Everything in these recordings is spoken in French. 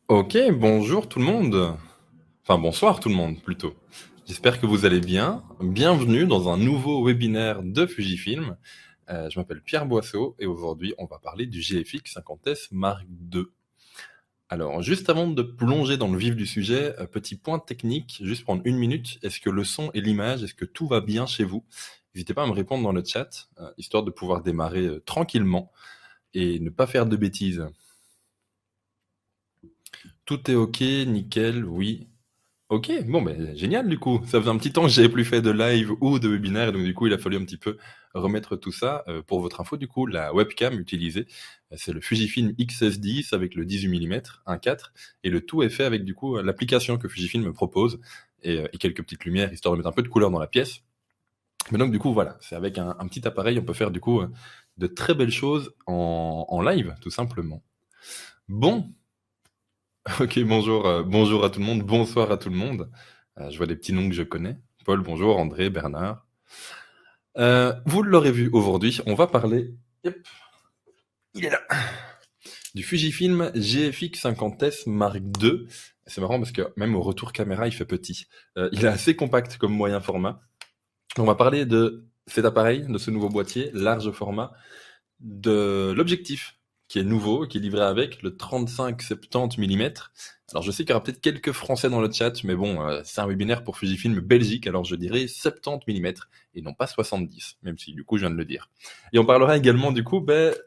Ok, bonjour tout le monde. Enfin, bonsoir tout le monde plutôt. J'espère que vous allez bien. Bienvenue dans un nouveau webinaire de Fujifilm. Je m'appelle Pierre Boisseau et aujourd'hui on va parler du GFX 50S Mark II. Alors, juste avant de plonger dans le vif du sujet, petit point technique, juste prendre une minute. Est-ce que le son et l'image, est-ce que tout va bien chez vous? N'hésitez pas à me répondre dans le chat, histoire de pouvoir démarrer tranquillement et ne pas faire de bêtises. Tout est ok, nickel, oui. Ok, bon, ben génial du coup. Ça faisait un petit temps que j'avais plus fait de live ou de webinaire, donc du coup il a fallu un petit peu remettre tout ça. Pour votre info, du coup, la webcam utilisée, c'est le Fujifilm X-S10 avec le 18 mm 1.4, et le tout est fait avec du coup l'application que Fujifilm me propose, et quelques petites lumières, histoire de mettre un peu de couleur dans la pièce. Mais donc du coup voilà, c'est avec un petit appareil, on peut faire du coup de très belles choses en live, tout simplement. Bon, ok, bonjour, bonjour à tout le monde, bonsoir à tout le monde. Je vois des petits noms que je connais. Paul, bonjour, André, Bernard. Vous l'aurez vu aujourd'hui, on va parler, yep, il est là, du Fujifilm GFX 50S Mark II. C'est marrant parce que même au retour caméra, il fait petit. Il est assez compact comme moyen format. On va parler de cet appareil, de ce nouveau boîtier, large format, de l'objectif qui est nouveau, qui est livré avec le 35-70 mm. Alors je sais qu'il y aura peut-être quelques Français dans le chat, mais bon, c'est un webinaire pour Fujifilm Belgique, alors je dirais 70 mm et non pas 70, même si du coup je viens de le dire. Et on parlera également du coup,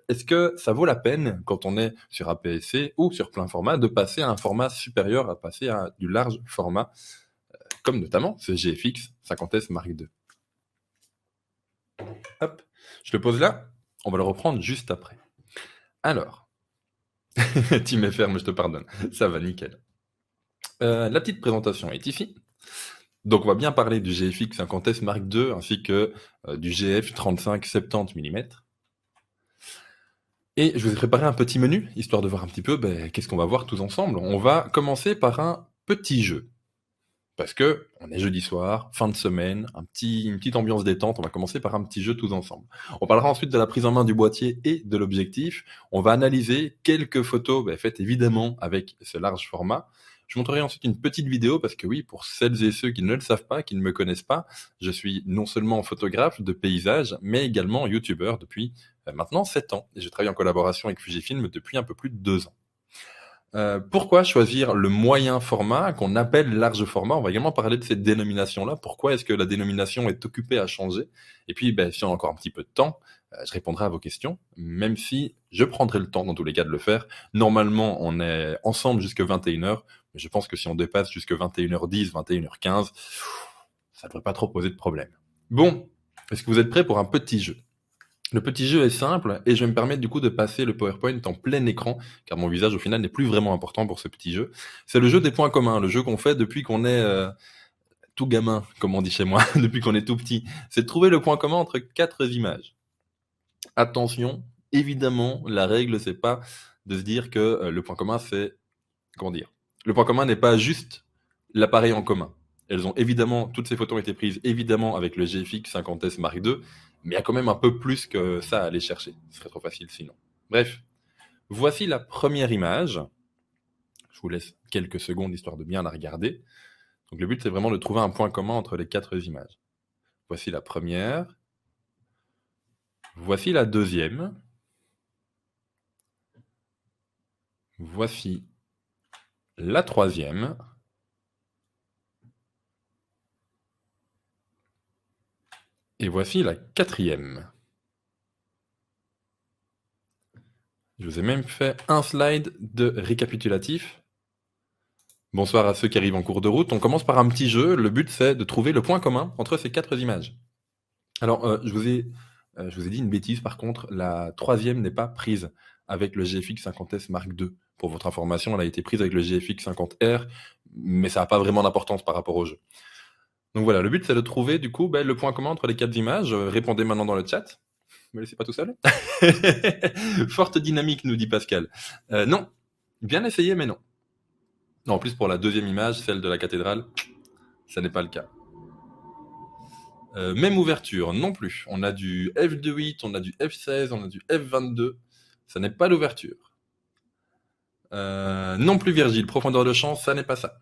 est-ce que ça vaut la peine quand on est sur APS-C ou sur plein format de passer à un format supérieur, à passer à du large format, comme notamment ce GFX 50S Mark II. Hop, je le pose là, on va le reprendre juste après. Alors, tu m'es ferme, je te pardonne. Ça va, nickel. La petite présentation est ici. Donc, on va bien parler du GFX 50S Mark II ainsi que du GF 35-70 mm. Et je vous ai préparé un petit menu, histoire de voir un petit peu qu'est-ce qu'on va voir tous ensemble. On va commencer par un petit jeu. Parce que on est jeudi soir, fin de semaine, une petite ambiance détente. On va commencer par un petit jeu tous ensemble. On parlera ensuite de la prise en main du boîtier et de l'objectif. On va analyser quelques photos faites évidemment avec ce large format. Je montrerai ensuite une petite vidéo parce que oui, pour celles et ceux qui ne le savent pas, qui ne me connaissent pas, je suis non seulement photographe de paysage, mais également youtubeur depuis maintenant 7 ans. Et je travaille en collaboration avec Fujifilm depuis un peu plus de 2 ans. Pourquoi choisir le moyen format qu'on appelle large format? On va également parler de cette dénomination-là. Pourquoi est-ce que la dénomination est occupée à changer? Et puis, si on a encore un petit peu de temps, je répondrai à vos questions, même si je prendrai le temps dans tous les cas de le faire. Normalement, on est ensemble jusqu'à 21h, mais je pense que si on dépasse jusqu'à 21h10, 21h15, ça ne devrait pas trop poser de problème. Bon, est-ce que vous êtes prêts pour un petit jeu? Le petit jeu est simple et je vais me permettre du coup de passer le PowerPoint en plein écran, car mon visage au final n'est plus vraiment important pour ce petit jeu. C'est le jeu des points communs, le jeu qu'on fait depuis qu'on est tout gamin, comme on dit chez moi, depuis qu'on est tout petit. C'est de trouver le point commun entre 4 images. Attention, évidemment, la règle c'est pas de se dire que le point commun c'est, comment dire, le point commun n'est pas juste l'appareil en commun. Elles ont évidemment, toutes ces photos ont été prises évidemment avec le GFX 50S Mark II, mais il y a quand même un peu plus que ça à aller chercher. Ce serait trop facile sinon. Bref, voici la première image. Je vous laisse quelques secondes histoire de bien la regarder. Donc le but c'est vraiment de trouver un point commun entre les 4 images. Voici la première. Voici la deuxième. Voici la troisième. Et voici la quatrième. Je vous ai même fait un slide de récapitulatif. Bonsoir à ceux qui arrivent en cours de route. On commence par un petit jeu. Le but, c'est de trouver le point commun entre ces 4 images. Alors, je vous ai dit une bêtise, par contre. La troisième n'est pas prise avec le GFX 50S Mark II. Pour votre information, elle a été prise avec le GFX 50R, mais ça n'a pas vraiment d'importance par rapport au jeu. Donc voilà, le but, c'est de trouver, du coup, le point commun entre les 4 images. Répondez maintenant dans le chat. Me laissez pas tout seul. Forte dynamique, nous dit Pascal. Non. Bien essayé, mais non. Non, en plus, pour la deuxième image, celle de la cathédrale, ça n'est pas le cas. Même ouverture, non plus. On a du f2.8, on a du f16, on a du f22. Ça n'est pas l'ouverture. Non plus Virgile, profondeur de champ, ça n'est pas ça.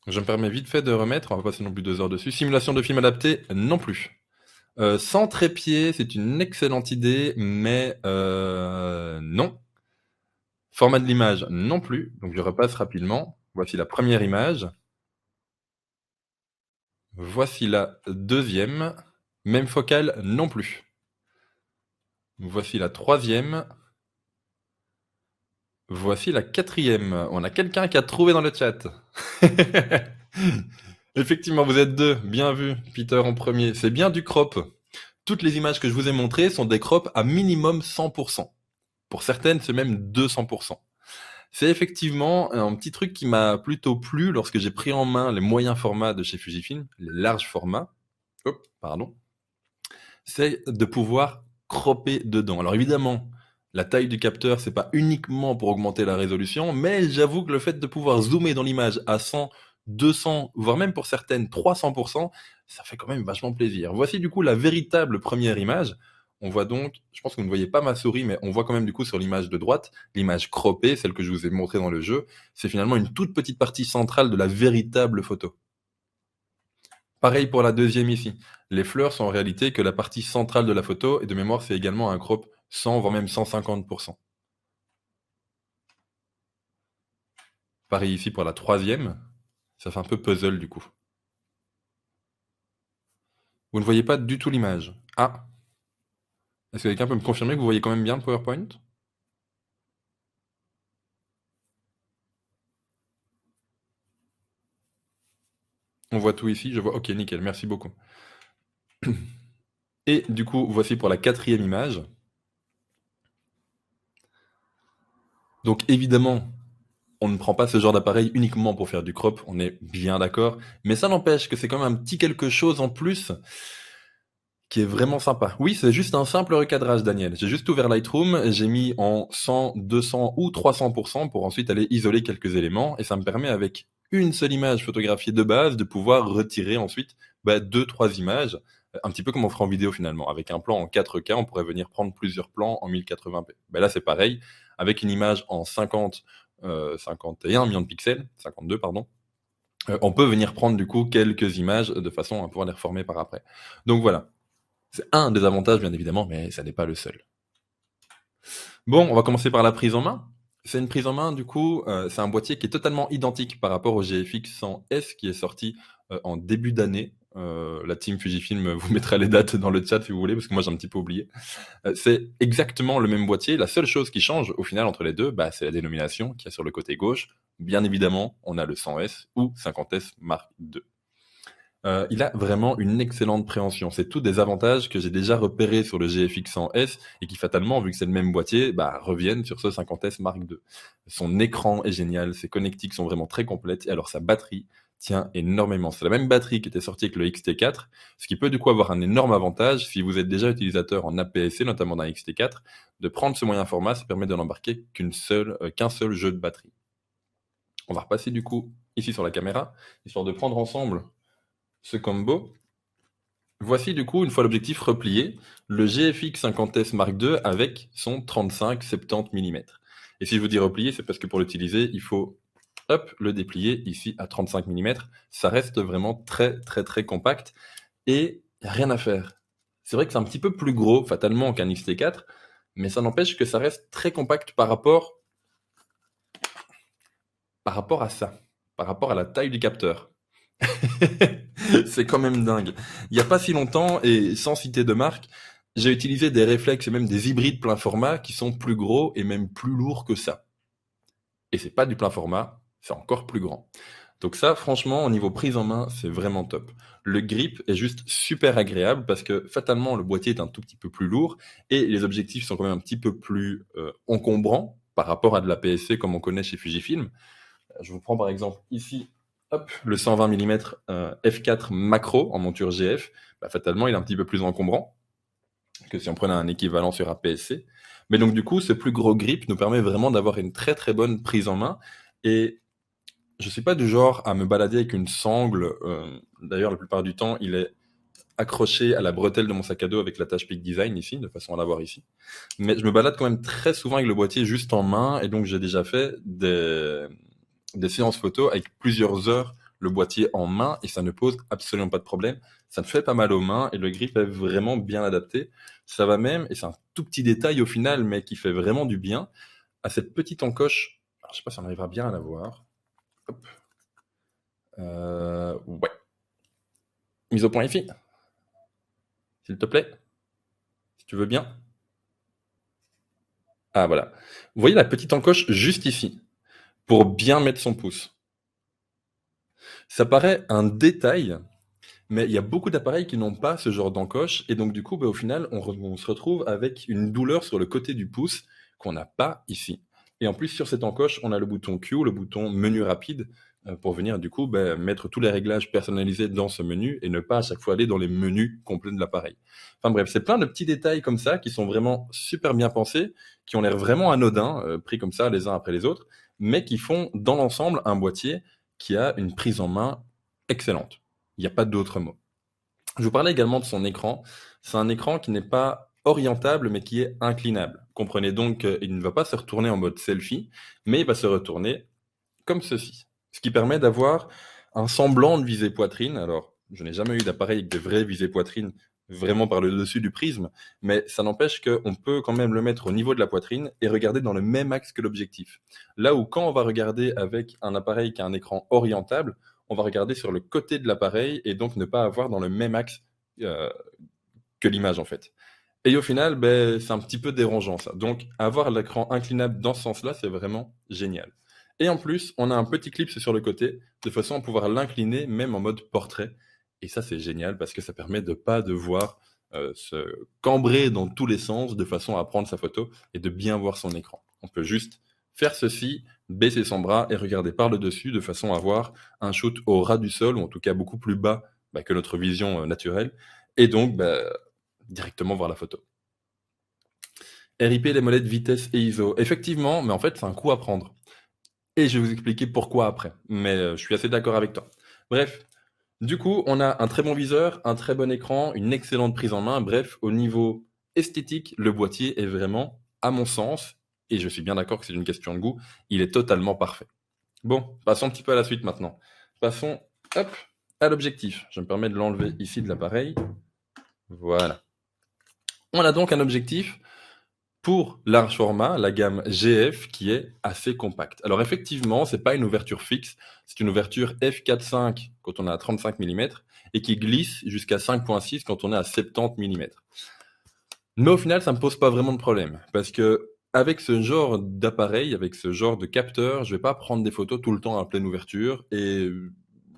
Je me permets vite fait de remettre, on va passer non plus 2 heures dessus. Simulation de film adapté, non plus. Sans trépied, c'est une excellente idée, mais non. Format de l'image, non plus. Donc je repasse rapidement. Voici la première image. Voici la deuxième. Même focale, non plus. Voici la troisième. Voici la quatrième. On a quelqu'un qui a trouvé dans le chat. Effectivement, vous êtes deux. Bien vu, Peter en premier. C'est bien du crop. Toutes les images que je vous ai montrées sont des crops à minimum 100%. Pour certaines, c'est même 200%. C'est effectivement un petit truc qui m'a plutôt plu lorsque j'ai pris en main les moyens formats de chez Fujifilm, les larges formats. Hop, pardon. C'est de pouvoir cropper dedans. Alors évidemment, la taille du capteur, c'est pas uniquement pour augmenter la résolution, mais j'avoue que le fait de pouvoir zoomer dans l'image à 100, 200, voire même pour certaines 300%, ça fait quand même vachement plaisir. Voici du coup la véritable première image. On voit donc, je pense que vous ne voyez pas ma souris, mais on voit quand même du coup sur l'image de droite, l'image croppée, celle que je vous ai montrée dans le jeu, c'est finalement une toute petite partie centrale de la véritable photo. Pareil pour la deuxième ici. Les fleurs sont en réalité que la partie centrale de la photo, et de mémoire, c'est également un crop 100, voire même 150%. Pareil ici pour la troisième. Ça fait un peu puzzle du coup. Vous ne voyez pas du tout l'image. Ah, est-ce que quelqu'un peut me confirmer que vous voyez quand même bien le PowerPoint? On voit tout ici, je vois. Ok, nickel, merci beaucoup. Et du coup, voici pour la quatrième image. Donc évidemment, on ne prend pas ce genre d'appareil uniquement pour faire du crop, on est bien d'accord. Mais ça n'empêche que c'est quand même un petit quelque chose en plus qui est vraiment sympa. Oui, c'est juste un simple recadrage, Daniel. J'ai juste ouvert Lightroom, j'ai mis en 100, 200 ou 300% pour ensuite aller isoler quelques éléments, et ça me permet avec une seule image photographiée de base de pouvoir retirer ensuite deux, trois images, un petit peu comme on ferait en vidéo finalement. Avec un plan en 4K, on pourrait venir prendre plusieurs plans en 1080p. Là, c'est pareil. Avec une image en 51 millions de pixels, 52 pardon, on peut venir prendre du coup quelques images de façon à pouvoir les reformer par après. Donc voilà. C'est un des avantages, bien évidemment, mais ça n'est pas le seul. Bon, on va commencer par la prise en main. C'est une prise en main, du coup, c'est un boîtier qui est totalement identique par rapport au GFX 100S qui est sorti en début d'année. La team Fujifilm vous mettra les dates dans le chat si vous voulez, parce que moi j'ai un petit peu oublié. C'est exactement le même boîtier. La seule chose qui change au final entre les deux, c'est la dénomination qui est sur le côté gauche. Bien évidemment, on a le 100S ou 50S Mark II. Il a vraiment une excellente préhension. C'est tous des avantages que j'ai déjà repérés sur le GFX 100S et qui fatalement, vu que c'est le même boîtier, reviennent sur ce 50S Mark II. Son écran est génial, ses connectiques sont vraiment très complètes et alors sa batterie tient énormément. C'est la même batterie qui était sortie avec le XT4, ce qui peut du coup avoir un énorme avantage si vous êtes déjà utilisateur en APS-C, notamment d'un XT4, de prendre ce moyen format, ça permet de n'embarquer qu'un seul jeu de batterie. On va repasser du coup ici sur la caméra, histoire de prendre ensemble ce combo. Voici du coup, une fois l'objectif replié, le GFX 50S Mark II avec son 35-70 mm. Et si je vous dis replié, c'est parce que pour l'utiliser, il faut le déplier ici à 35 mm. Ça reste vraiment très très très compact et il n'y a rien à faire. C'est vrai que c'est un petit peu plus gros fatalement qu'un XT4, mais ça n'empêche que ça reste très compact par rapport à ça, par rapport à la taille du capteur. C'est quand même dingue. Il n'y a pas si longtemps, et sans citer de marque, j'ai utilisé des réflexes et même des hybrides plein format qui sont plus gros et même plus lourds que ça. Et c'est pas du plein format, c'est encore plus grand. Donc ça, franchement, au niveau prise en main, c'est vraiment top. Le grip est juste super agréable parce que fatalement, le boîtier est un tout petit peu plus lourd et les objectifs sont quand même un petit peu plus encombrants par rapport à de la PSC comme on connaît chez Fujifilm. Je vous prends par exemple ici le 120 mm f4 macro en monture GF. Fatalement, il est un petit peu plus encombrant que si on prenait un équivalent sur APS-C. Mais donc du coup, ce plus gros grip nous permet vraiment d'avoir une très très bonne prise en main. Et je suis pas du genre à me balader avec une sangle. D'ailleurs, la plupart du temps, il est accroché à la bretelle de mon sac à dos avec l'attache Peak Design ici, de façon à l'avoir ici. Mais je me balade quand même très souvent avec le boîtier juste en main, et donc j'ai déjà fait des séances photo avec plusieurs heures le boîtier en main, et ça ne pose absolument pas de problème. Ça ne fait pas mal aux mains, et le grip est vraiment bien adapté. Ça va même, et c'est un tout petit détail au final, mais qui fait vraiment du bien, à cette petite encoche. Alors, je sais pas si on arrivera bien à la voir. Hop. Ouais. Mise au point ici, s'il te plaît, si tu veux bien. Ah voilà. Vous voyez la petite encoche juste ici, pour bien mettre son pouce. Ça paraît un détail, mais il y a beaucoup d'appareils qui n'ont pas ce genre d'encoche, et donc du coup, bah, au final, on se retrouve avec une douleur sur le côté du pouce qu'on n'a pas ici. Et en plus, sur cette encoche, on a le bouton Q, le bouton menu rapide, pour venir du coup bah, mettre tous les réglages personnalisés dans ce menu et ne pas à chaque fois aller dans les menus complets de l'appareil. Enfin bref, c'est plein de petits détails comme ça qui sont vraiment super bien pensés, qui ont l'air vraiment anodins, pris comme ça les uns après les autres, mais qui font dans l'ensemble un boîtier qui a une prise en main excellente. Il n'y a pas d'autre mot. Je vous parlais également de son écran. C'est un écran qui n'est pas orientable, mais qui est inclinable. Comprenez donc qu'il ne va pas se retourner en mode selfie, mais il va se retourner comme ceci. Ce qui permet d'avoir un semblant de visée poitrine. Alors, je n'ai jamais eu d'appareil avec de vraies visées poitrine vraiment par le dessus du prisme, mais ça n'empêche qu'on peut quand même le mettre au niveau de la poitrine et regarder dans le même axe que l'objectif. Là où quand on va regarder avec un appareil qui a un écran orientable, on va regarder sur le côté de l'appareil et donc ne pas avoir dans le même axe euh, que l'image en fait. Et au final, ben, c'est un petit peu dérangeant ça. Donc avoir l'écran inclinable dans ce sens-là, c'est vraiment génial. Et en plus, on a un petit clip sur le côté, de façon à pouvoir l'incliner même en mode portrait. Et ça, c'est génial parce que ça permet de pas devoir se cambrer dans tous les sens de façon à prendre sa photo et de bien voir son écran. On peut juste faire ceci, baisser son bras et regarder par le dessus de façon à avoir un shoot au ras du sol, ou en tout cas beaucoup plus bas bah, que notre vision naturelle. Et donc, bah, directement voir la photo. RIP, les molettes vitesse et ISO. Effectivement, mais en fait, c'est un coup à prendre. Et je vais vous expliquer pourquoi après. Mais je suis assez d'accord avec toi. Bref, du coup, on a un très bon viseur, un très bon écran, une excellente prise en main. Bref, au niveau esthétique, le boîtier est vraiment, à mon sens, et je suis bien d'accord que c'est une question de goût, il est totalement parfait. Bon, passons un petit peu à la suite maintenant. Passons, hop, à l'objectif. Je me permets de l'enlever ici de l'appareil. Voilà. On a donc un objectif pour large format, la gamme GF qui est assez compacte. Alors effectivement, c'est pas une ouverture fixe, c'est une ouverture f4.5 quand on est à 35 mm et qui glisse jusqu'à 5.6 quand on est à 70 mm. Mais au final, ça me pose pas vraiment de problème parce que avec ce genre d'appareil, avec ce genre de capteur, je vais pas prendre des photos tout le temps à pleine ouverture, et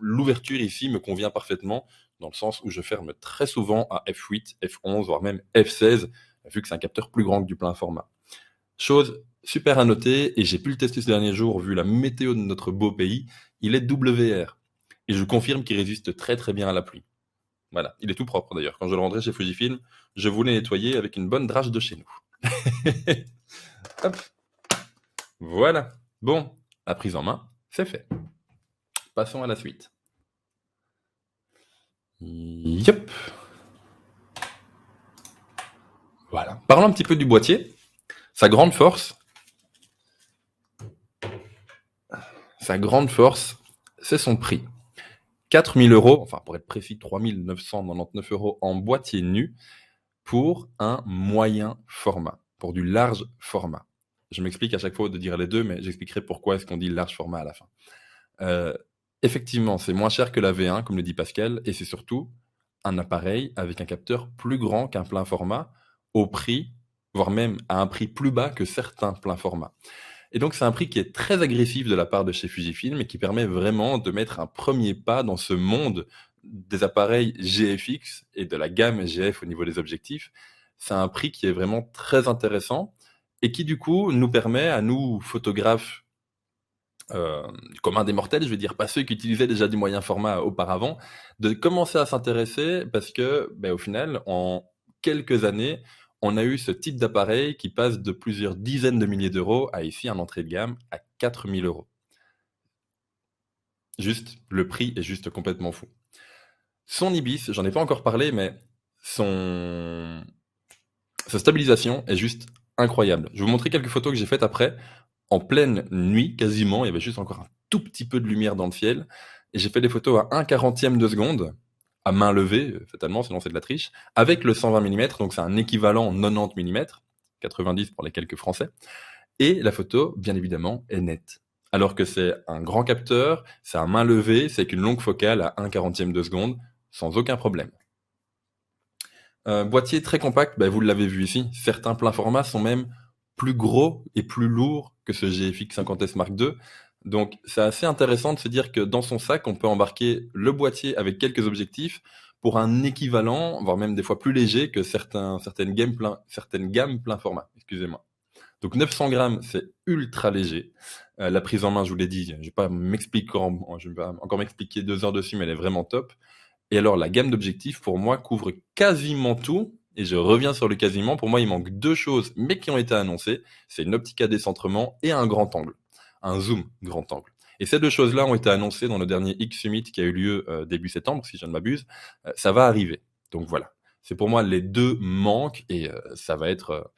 l'ouverture ici me convient parfaitement dans le sens où je ferme très souvent à f8, f11, voire même f16, vu que c'est un capteur plus grand que du plein format. Chose super à noter, et j'ai pu le tester ces derniers jours vu la météo de notre beau pays, il est WR. Et je confirme qu'il résiste très très bien à la pluie. Voilà, il est tout propre d'ailleurs. Quand je le rendrai chez Fujifilm, je voulais nettoyer avec une bonne drache de chez nous. Hop, voilà. Bon, la prise en main, c'est fait. Passons à la suite. Yep. Voilà. Parlons un petit peu du boîtier. Sa grande force, c'est son prix. 4 000 €, enfin pour être précis, 3 999 € en boîtier nu pour un moyen format, pour du large format. Je m'explique à chaque fois de dire les deux, mais j'expliquerai pourquoi est-ce qu'on dit large format à la fin. Euh, Effectivement, c'est moins cher que la V1, comme le dit Pascal, et c'est surtout un appareil avec un capteur plus grand qu'un plein format, au prix, voire même à un prix plus bas que certains pleins formats. Et donc c'est un prix qui est très agressif de la part de chez Fujifilm et qui permet vraiment de mettre un premier pas dans ce monde des appareils GFX et de la gamme GF au niveau des objectifs. C'est un prix qui est vraiment très intéressant et qui du coup nous permet à nous, photographes du commun des mortels, je veux dire pas ceux qui utilisaient déjà du moyen format auparavant, de commencer à s'intéresser parce que, ben, au final, en quelques années, on a eu ce type d'appareil qui passe de plusieurs dizaines de milliers d'euros à ici un entrée de gamme à 4 000 €. Juste, le prix est juste complètement fou. Son IBIS, j'en ai pas encore parlé, mais son sa stabilisation est juste incroyable. Je vais vous montrer quelques photos que j'ai faites après, en pleine nuit quasiment, il y avait juste encore un tout petit peu de lumière dans le ciel, et j'ai fait des photos à 1/40e de seconde, à main levée, fatalement, sinon c'est de la triche, avec le 120 mm, donc c'est un équivalent 90 mm, 90 pour les quelques français, et la photo, bien évidemment, est nette. Alors que c'est un grand capteur, c'est à main levée, c'est avec une longue focale à 1/40e de seconde, sans aucun problème. Boîtier très compact, bah, vous l'avez vu ici. Certains pleins formats sont même plus gros et plus lourds que ce GFX 50S Mark II. Donc c'est assez intéressant de se dire que dans son sac, on peut embarquer le boîtier avec quelques objectifs pour un équivalent, voire même des fois plus léger que certaines gammes plein format. Excusez-moi. Donc 900 grammes, c'est ultra léger. La prise en main, je vous l'ai dit, je vais pas encore m'expliquer 2 heures dessus, mais elle est vraiment top. Et alors, la gamme d'objectifs, pour moi, couvre quasiment tout. Et je reviens sur le quasiment. Pour moi, il manque deux choses, mais qui ont été annoncées. C'est une optique à décentrement et un grand angle. Un zoom grand angle. Et ces deux choses-là ont été annoncées dans le dernier X Summit qui a eu lieu début septembre, si je ne m'abuse. Ça va arriver. Donc voilà. C'est pour moi les deux manquent et ça va être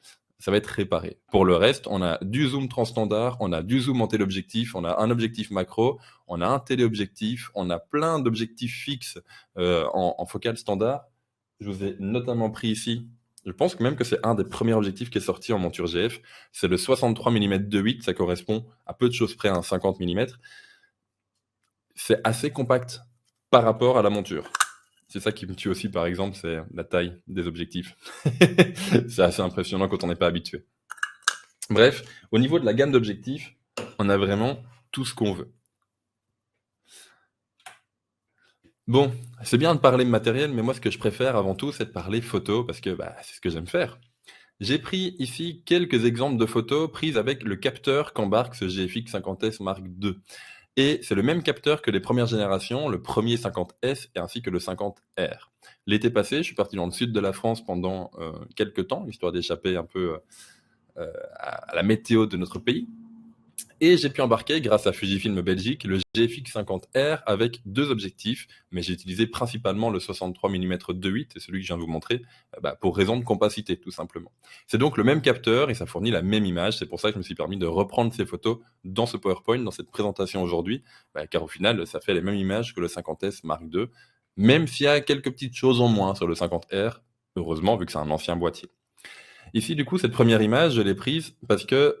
réparé. Pour le reste, on a du zoom transstandard, on a du zoom en téléobjectif, on a un objectif macro, on a un téléobjectif, on a plein d'objectifs fixes en focale standard. Je vous ai notamment pris ici, je pense que même que c'est un des premiers objectifs qui est sorti en monture GF, c'est le 63 mm 2.8, ça correspond à peu de choses près à un 50 mm. C'est assez compact par rapport à la monture. C'est ça qui me tue aussi, par exemple, c'est la taille des objectifs. C'est assez impressionnant quand on n'est pas habitué. Bref, au niveau de la gamme d'objectifs, on a vraiment tout ce qu'on veut. Bon, c'est bien de parler de matériel, mais moi ce que je préfère avant tout, c'est de parler photo, parce que c'est ce que j'aime faire. J'ai pris ici quelques exemples de photos prises avec le capteur qu'embarque ce GFX 50S Mark II. Et c'est le même capteur que les premières générations, le premier 50S et ainsi que le 50R. L'été passé, je suis parti dans le sud de la France pendant quelques temps, histoire d'échapper un peu à la météo de notre pays. Et j'ai pu embarquer, grâce à Fujifilm Belgique, le GFX 50R avec deux objectifs, mais j'ai utilisé principalement le 63 mm 2.8, et celui que je viens de vous montrer, pour raison de compacité, tout simplement. C'est donc le même capteur et ça fournit la même image, c'est pour ça que je me suis permis de reprendre ces photos dans ce PowerPoint, dans cette présentation aujourd'hui, car au final, ça fait les mêmes images que le 50S Mark II, même s'il y a quelques petites choses en moins sur le 50R, heureusement, vu que c'est un ancien boîtier. Ici, du coup, cette première image, je l'ai prise parce que,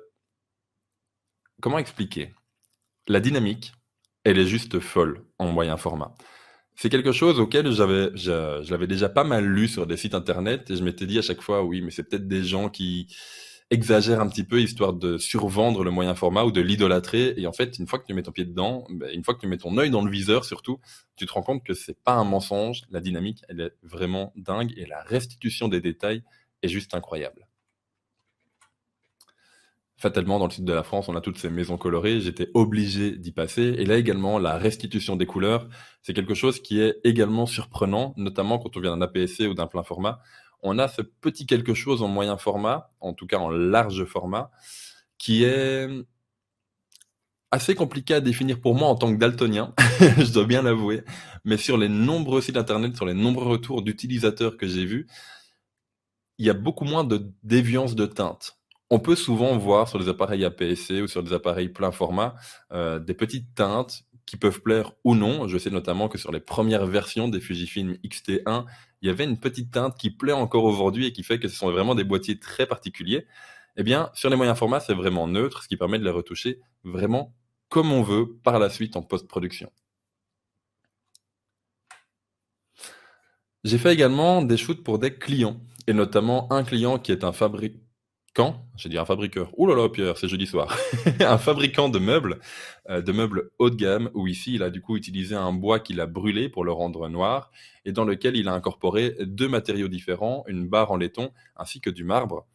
comment expliquer? La dynamique, elle est juste folle en moyen format. C'est quelque chose auquel je l'avais déjà pas mal lu sur des sites internet et je m'étais dit à chaque fois, oui, mais c'est peut-être des gens qui exagèrent un petit peu histoire de survendre le moyen format ou de l'idolâtrer. Et en fait, une fois que tu mets ton pied dedans, une fois que tu mets ton œil dans le viseur surtout, tu te rends compte que c'est pas un mensonge. La dynamique, elle est vraiment dingue et la restitution des détails est juste incroyable. Fatalement, dans le sud de la France, on a toutes ces maisons colorées, j'étais obligé d'y passer. Et là également, la restitution des couleurs, c'est quelque chose qui est également surprenant, notamment quand on vient d'un APS-C ou d'un plein format. On a ce petit quelque chose en moyen format, en tout cas en large format, qui est assez compliqué à définir pour moi en tant que daltonien, je dois bien l'avouer. Mais sur les nombreux sites internet, sur les nombreux retours d'utilisateurs que j'ai vus, il y a beaucoup moins de déviance de teinte. On peut souvent voir sur des appareils APS-C ou sur des appareils plein format des petites teintes qui peuvent plaire ou non. Je sais notamment que sur les premières versions des Fujifilm X-T1, il y avait une petite teinte qui plaît encore aujourd'hui et qui fait que ce sont vraiment des boîtiers très particuliers. Eh bien, sur les moyens formats, c'est vraiment neutre, ce qui permet de les retoucher vraiment comme on veut par la suite en post-production. J'ai fait également des shoots pour des clients, et notamment un client qui est un fabricant, j'ai dit un fabriqueur, ouh là là Pierre, c'est jeudi soir, un fabricant de meubles haut de gamme, où ici il a du coup utilisé un bois qu'il a brûlé pour le rendre noir, et dans lequel il a incorporé deux matériaux différents, une barre en laiton ainsi que du marbre.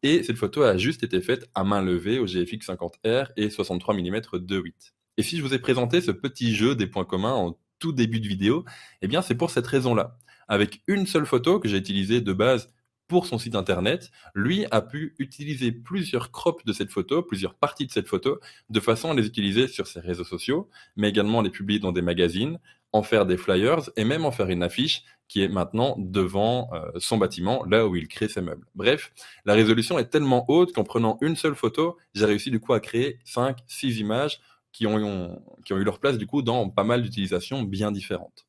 Et cette photo a juste été faite à main levée au GFX 50R et 63 mm 2.8. Et si je vous ai présenté ce petit jeu des points communs en tout début de vidéo, eh bien c'est pour cette raison-là. Avec une seule photo que j'ai utilisée de base pour son site internet, lui a pu utiliser plusieurs crops de cette photo, plusieurs parties de cette photo, de façon à les utiliser sur ses réseaux sociaux, mais également les publier dans des magazines, en faire des flyers et même en faire une affiche qui est maintenant devant son bâtiment, là où il crée ses meubles. Bref, la résolution est tellement haute qu'en prenant une seule photo, j'ai réussi du coup à créer 5, 6 images qui ont eu leur place du coup dans pas mal d'utilisations bien différentes.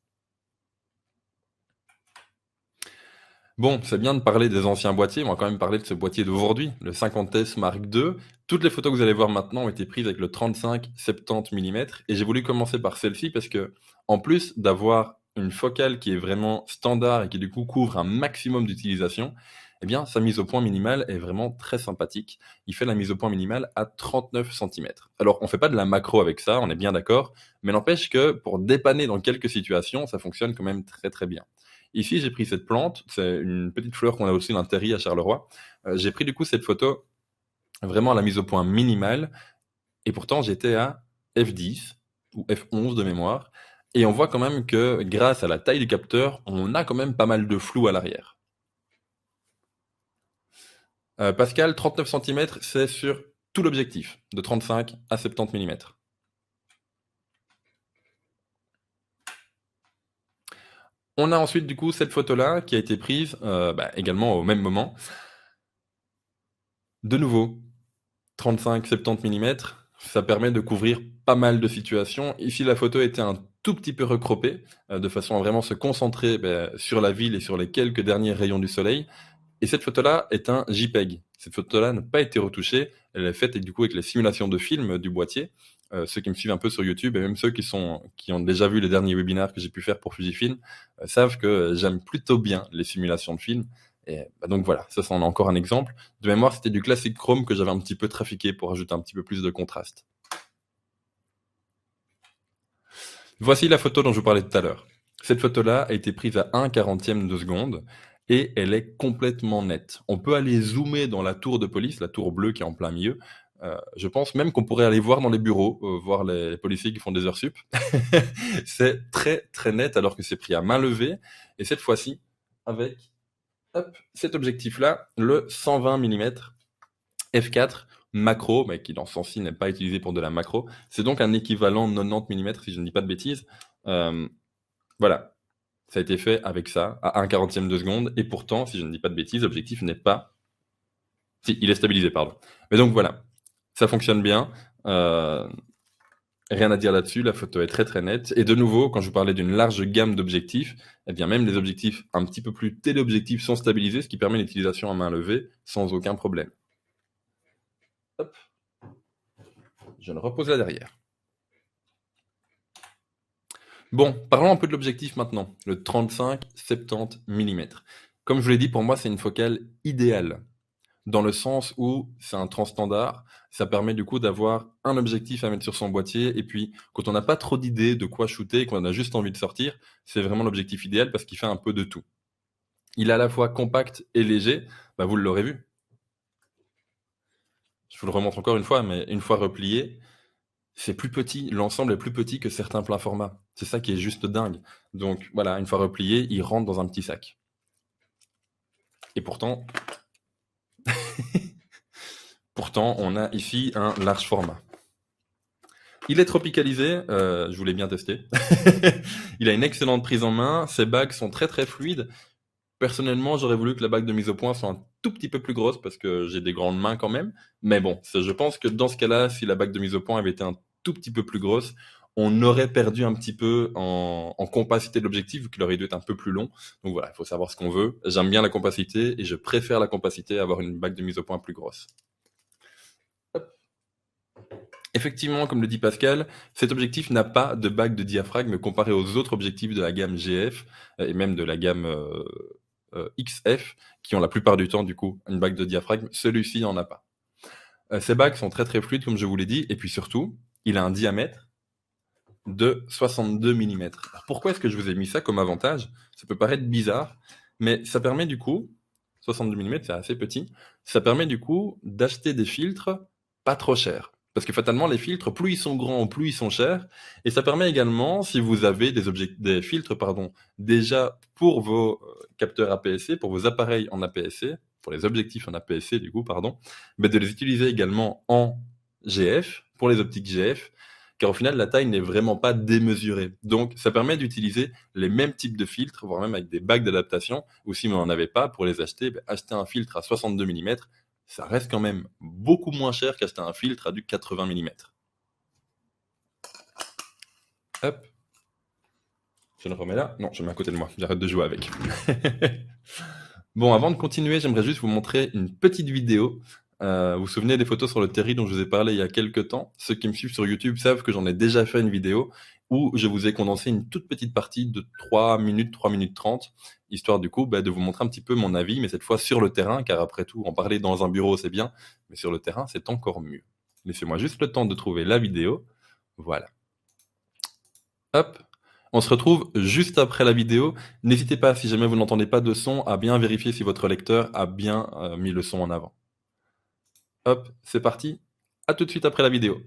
Bon, c'est bien de parler des anciens boîtiers, on va quand même parler de ce boîtier d'aujourd'hui, le 50S Mark II. Toutes les photos que vous allez voir maintenant ont été prises avec le 35-70 mm et j'ai voulu commencer par celle-ci parce que, en plus d'avoir une focale qui est vraiment standard et qui du coup couvre un maximum d'utilisation, eh bien sa mise au point minimale est vraiment très sympathique. Il fait la mise au point minimale à 39 cm. Alors on fait pas de la macro avec ça, on est bien d'accord, mais n'empêche que pour dépanner dans quelques situations, ça fonctionne quand même très très bien. Ici, j'ai pris cette plante, c'est une petite fleur qu'on a aussi dans le terri à Charleroi. J'ai pris du coup cette photo vraiment à la mise au point minimale, et pourtant j'étais à f10 ou f11 de mémoire, et on voit quand même que grâce à la taille du capteur, on a quand même pas mal de flou à l'arrière. Pascal, 39 cm, c'est sur tout l'objectif, de 35 à 70 mm. On a ensuite du coup cette photo-là qui a été prise également au même moment. De nouveau, 35-70 mm, ça permet de couvrir pas mal de situations. Ici, la photo était un tout petit peu recroppée, de façon à vraiment se concentrer sur la ville et sur les quelques derniers rayons du soleil. Et cette photo-là est un JPEG. Cette photo-là n'a pas été retouchée. Elle est faite du coup avec les simulations de films du boîtier. Ceux qui me suivent un peu sur YouTube et même ceux qui ont déjà vu les derniers webinaires que j'ai pu faire pour Fujifilm savent que j'aime plutôt bien les simulations de films. Et donc voilà, ça c'en est encore un exemple. De mémoire, c'était du classique Chrome que j'avais un petit peu trafiqué pour ajouter un petit peu plus de contraste. Voici la photo dont je vous parlais tout à l'heure. Cette photo-là a été prise à 1/40e de seconde et elle est complètement nette. On peut aller zoomer dans la tour de police, la tour bleue qui est en plein milieu. Je pense même qu'on pourrait aller voir dans les bureaux, voir les policiers qui font des heures sup. C'est très très net alors que c'est pris à main levée. Et cette fois-ci, avec cet objectif-là, le 120 mm f4 macro, mais qui dans ce sens-ci n'est pas utilisé pour de la macro. C'est donc un équivalent 90 mm si je ne dis pas de bêtises. Voilà, ça a été fait avec ça, à 1/40e de seconde, et pourtant, si je ne dis pas de bêtises, l'objectif n'est pas... Si, il est stabilisé, pardon. Mais donc voilà, ça fonctionne bien. Rien à dire là-dessus, la photo est très très nette. Et de nouveau, quand je vous parlais d'une large gamme d'objectifs, eh bien même les objectifs un petit peu plus téléobjectifs sont stabilisés, ce qui permet l'utilisation à main levée sans aucun problème. Hop. Je le repose là derrière. Bon, parlons un peu de l'objectif maintenant, le 35-70 mm. Comme je vous l'ai dit, pour moi, c'est une focale idéale, dans le sens où c'est un transstandard, ça permet du coup d'avoir un objectif à mettre sur son boîtier, et puis quand on n'a pas trop d'idées de quoi shooter, qu'on a juste envie de sortir, c'est vraiment l'objectif idéal parce qu'il fait un peu de tout. Il est à la fois compact et léger, vous l'aurez vu. Je vous le remontre encore une fois, mais une fois replié, c'est plus petit, l'ensemble est plus petit que certains pleins formats. C'est ça qui est juste dingue. Donc voilà, une fois replié, il rentre dans un petit sac. Et pourtant, on a ici un large format. Il est tropicalisé, je voulais bien tester. Il a une excellente prise en main, ses bagues sont très très fluides. Personnellement, j'aurais voulu que la bague de mise au point soit un tout petit peu plus grosse parce que j'ai des grandes mains quand même. Mais bon, je pense que dans ce cas-là, si la bague de mise au point avait été un tout petit peu plus grosse, on aurait perdu un petit peu en compacité de l'objectif, vu qu'il aurait dû être un peu plus long. Donc voilà, il faut savoir ce qu'on veut. J'aime bien la compacité et je préfère la compacité à avoir une bague de mise au point plus grosse. Hop. Effectivement, comme le dit Pascal, cet objectif n'a pas de bague de diaphragme comparé aux autres objectifs de la gamme GF et même de la gamme XF qui ont la plupart du temps du coup une bague de diaphragme. Celui-ci n'en a pas. Ces bagues sont très très fluides comme je vous l'ai dit et puis surtout, il a un diamètre de 62 mm. Alors pourquoi est-ce que je vous ai mis ça comme avantage? Ça peut paraître bizarre, mais ça permet du coup, 62 mm c'est assez petit, ça permet du coup d'acheter des filtres pas trop chers. Parce que fatalement, les filtres, plus ils sont grands, plus ils sont chers. Et ça permet également, si vous avez des filtres déjà pour vos capteurs APS-C, pour vos appareils en APS-C, pour les objectifs en APS-C du coup, pardon, mais de les utiliser également en GF, pour les optiques GF, car au final, la taille n'est vraiment pas démesurée. Donc, ça permet d'utiliser les mêmes types de filtres, voire même avec des bacs d'adaptation, ou si vous n'en avez pas, pour les acheter, acheter un filtre à 62 mm, ça reste quand même beaucoup moins cher qu'acheter un filtre à du 80 mm. Hop, je le remets là. Non, je le mets à côté de moi, j'arrête de jouer avec. Bon, avant de continuer, j'aimerais juste vous montrer une petite vidéo. Vous vous souvenez des photos sur le terri dont je vous ai parlé il y a quelques temps? Ceux qui me suivent sur YouTube savent que j'en ai déjà fait une vidéo où je vous ai condensé une toute petite partie de 3 minutes, 3 minutes 30, histoire du coup de vous montrer un petit peu mon avis, mais cette fois sur le terrain, car après tout, en parler dans un bureau c'est bien, mais sur le terrain c'est encore mieux. Laissez-moi juste le temps de trouver la vidéo. Voilà. Hop, on se retrouve juste après la vidéo. N'hésitez pas, si jamais vous n'entendez pas de son, à bien vérifier si votre lecteur a bien mis le son en avant. Hop, c'est parti. À tout de suite après la vidéo.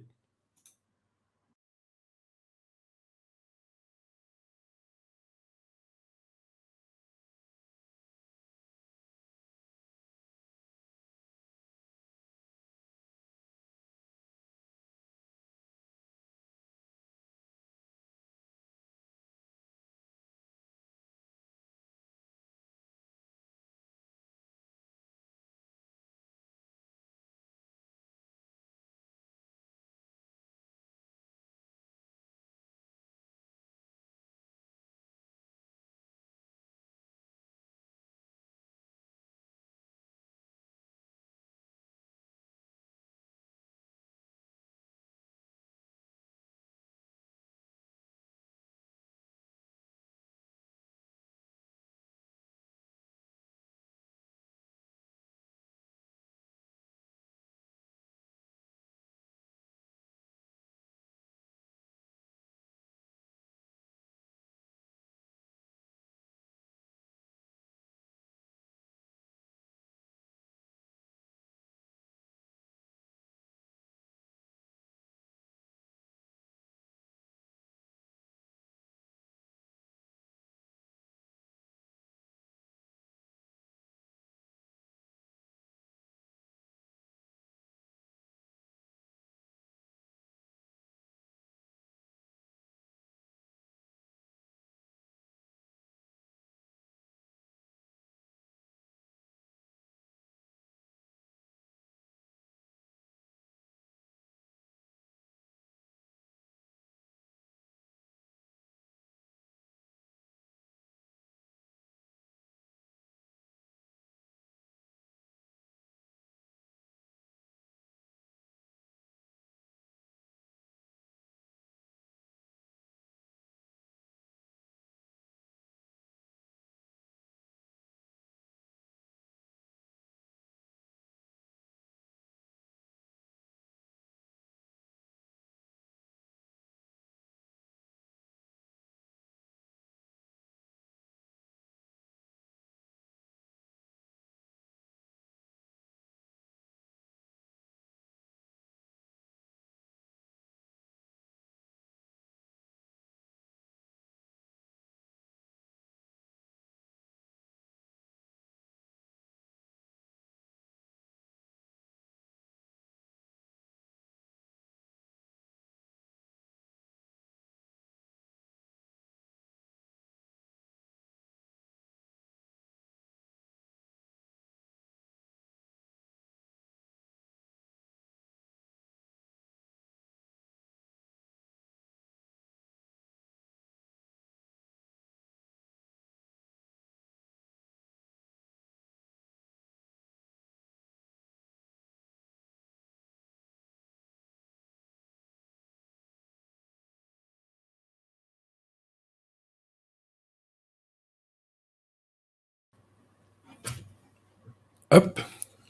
Hop,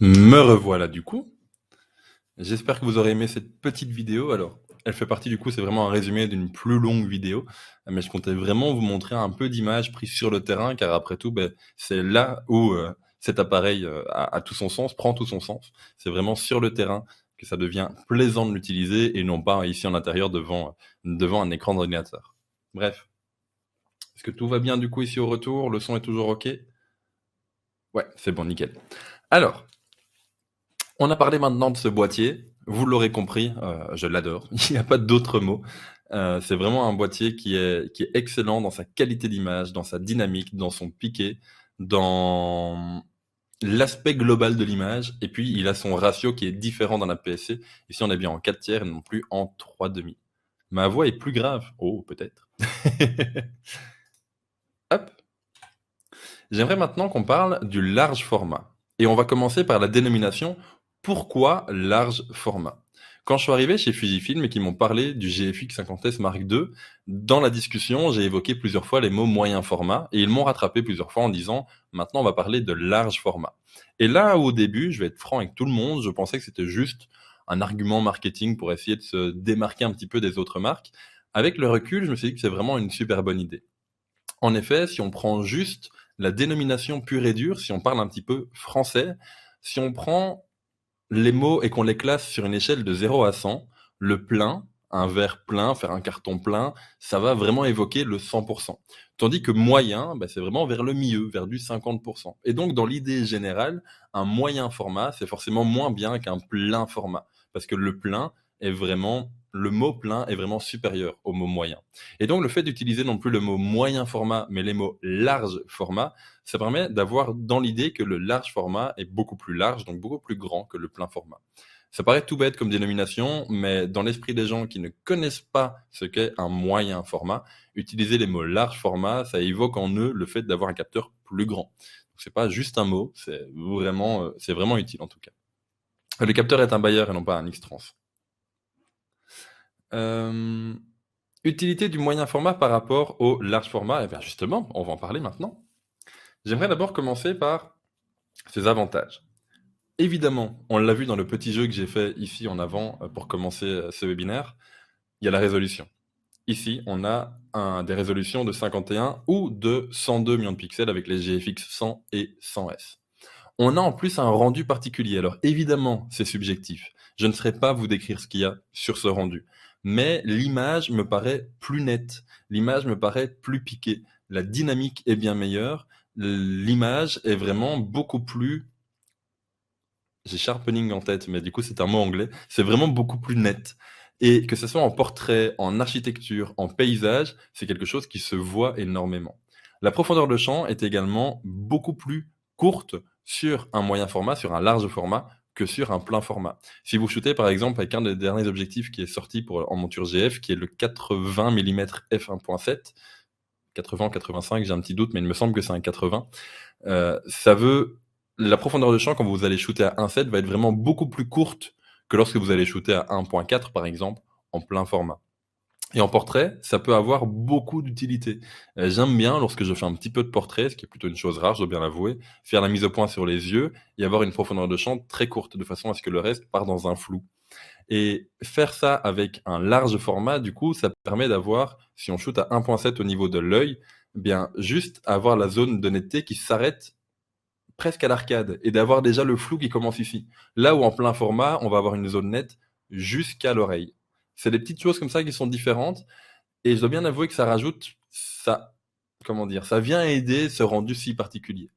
me revoilà du coup. J'espère que vous aurez aimé cette petite vidéo. Alors, elle fait partie du coup, c'est vraiment un résumé d'une plus longue vidéo, mais je comptais vraiment vous montrer un peu d'images prises sur le terrain, car après tout, c'est là où cet appareil a tout son sens, prend tout son sens. C'est vraiment sur le terrain que ça devient plaisant de l'utiliser et non pas ici en intérieur devant un écran d'ordinateur. Bref, est-ce que tout va bien du coup ici au retour? Le son est toujours OK? Ouais, c'est bon, nickel. Alors, on a parlé maintenant de ce boîtier. Vous l'aurez compris, je l'adore. Il n'y a pas d'autre mot. C'est vraiment un boîtier qui est excellent dans sa qualité d'image, dans sa dynamique, dans son piqué, dans l'aspect global de l'image. Et puis, il a son ratio qui est différent d'un APS-C. Ici, on est bien en 4 tiers et non plus en 3 demi. Ma voix est plus grave. Oh, peut-être. Hop. J'aimerais maintenant qu'on parle du large format. Et on va commencer par la dénomination. Pourquoi large format? Quand je suis arrivé chez Fujifilm et qu'ils m'ont parlé du GFX 50S Mark II, dans la discussion, j'ai évoqué plusieurs fois les mots moyen format et ils m'ont rattrapé plusieurs fois en disant maintenant on va parler de large format. Et là, au début, je vais être franc avec tout le monde, je pensais que c'était juste un argument marketing pour essayer de se démarquer un petit peu des autres marques. Avec le recul, je me suis dit que c'est vraiment une super bonne idée. En effet, si on prend juste la dénomination pure et dure, si on parle un petit peu français, si on prend les mots et qu'on les classe sur une échelle de 0 à 100, le plein, un verre plein, faire un carton plein, ça va vraiment évoquer le 100%. Tandis que moyen, bah, c'est vraiment vers le milieu, vers du 50%. Et donc, dans l'idée générale, un moyen format, c'est forcément moins bien qu'un plein format. Parce que le plein est vraiment, le mot plein est vraiment supérieur au mot moyen. Et donc, le fait d'utiliser non plus le mot moyen format, mais les mots large format, ça permet d'avoir dans l'idée que le large format est beaucoup plus large, donc beaucoup plus grand que le plein format. Ça paraît tout bête comme dénomination, mais dans l'esprit des gens qui ne connaissent pas ce qu'est un moyen format, utiliser les mots large format, ça évoque en eux le fait d'avoir un capteur plus grand. Donc c'est pas juste un mot, c'est vraiment utile en tout cas. Le capteur est un Bayer et non pas un X-Trans. Euh, Utilité du moyen format par rapport au large format, et bien justement, on va en parler maintenant. J'aimerais d'abord commencer par ses avantages. Évidemment, on l'a vu dans le petit jeu que j'ai fait ici en avant pour commencer ce webinaire, il y a la résolution. Ici, on a des résolutions de 51 ou de 102 millions de pixels avec les GFX 100 et 100S. On a en plus un rendu particulier. Alors évidemment, c'est subjectif. Je ne saurais pas vous décrire ce qu'il y a sur ce rendu. Mais l'image me paraît plus nette. L'image me paraît plus piquée. La dynamique est bien meilleure. L'image est vraiment beaucoup plus... J'ai sharpening en tête, mais du coup c'est un mot anglais. C'est vraiment beaucoup plus net. Et que ce soit en portrait, en architecture, en paysage, c'est quelque chose qui se voit énormément. La profondeur de champ est également beaucoup plus courte sur un moyen format, sur un large format, que sur un plein format. Si vous shootez par exemple avec un des derniers objectifs qui est sorti en monture GF, qui est le 80 mm f1.7, 80, 85, j'ai un petit doute, mais il me semble que c'est un 80. Ça veut la profondeur de champ quand vous allez shooter à 1.7 va être vraiment beaucoup plus courte que lorsque vous allez shooter à 1.4 par exemple en plein format. Et en portrait, ça peut avoir beaucoup d'utilité. J'aime bien lorsque je fais un petit peu de portrait, ce qui est plutôt une chose rare, je dois bien l'avouer, faire la mise au point sur les yeux et avoir une profondeur de champ très courte de façon à ce que le reste part dans un flou. Et faire ça avec un large format, du coup, ça permet d'avoir, si on shoot à 1.7 au niveau de l'œil, bien juste avoir la zone de netteté qui s'arrête presque à l'arcade et d'avoir déjà le flou qui commence ici. Là où en plein format, on va avoir une zone nette jusqu'à l'oreille. C'est des petites choses comme ça qui sont différentes et je dois bien avouer que ça rajoute ça, comment dire, ça vient aider ce rendu si particulier.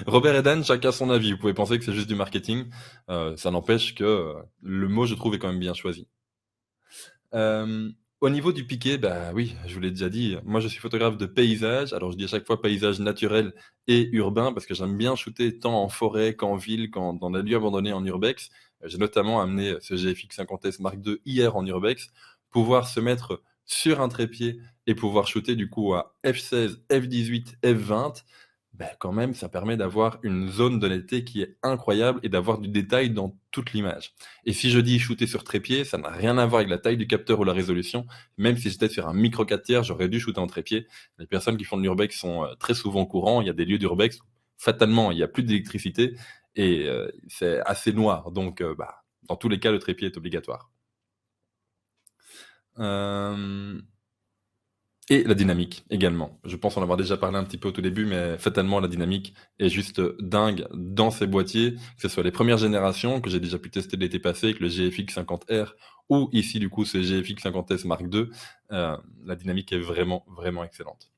Robert et Dan, chacun son avis. Vous pouvez penser que c'est juste du marketing. Ça n'empêche que le mot, je trouve, est quand même bien choisi. Euh, Au niveau du piqué, bah oui, je vous l'ai déjà dit, moi je suis photographe de paysage, alors je dis à chaque fois paysage naturel et urbain parce que j'aime bien shooter tant en forêt qu'en ville, qu'en dans des lieux abandonnés en urbex. J'ai notamment amené ce GFX 50S Mark II hier en urbex, pouvoir se mettre sur un trépied et pouvoir shooter du coup à f16, f18, f20, ben quand même, ça permet d'avoir une zone d'honnêteté qui est incroyable et d'avoir du détail dans toute l'image. Et si je dis shooter sur trépied, ça n'a rien à voir avec la taille du capteur ou la résolution. Même si j'étais sur un micro 4 tiers, j'aurais dû shooter en trépied. Les personnes qui font de l'urbex sont très souvent au courant. Il y a des lieux d'urbex où, fatalement, il n'y a plus d'électricité et c'est assez noir. Donc, dans tous les cas, le trépied est obligatoire. Euh, Et la dynamique également. Je pense en avoir déjà parlé un petit peu au tout début, mais fatalement la dynamique est juste dingue dans ces boîtiers, que ce soit les premières générations que j'ai déjà pu tester l'été passé avec le GFX 50R ou ici du coup ce GFX 50S Mark II. La dynamique est vraiment vraiment excellente.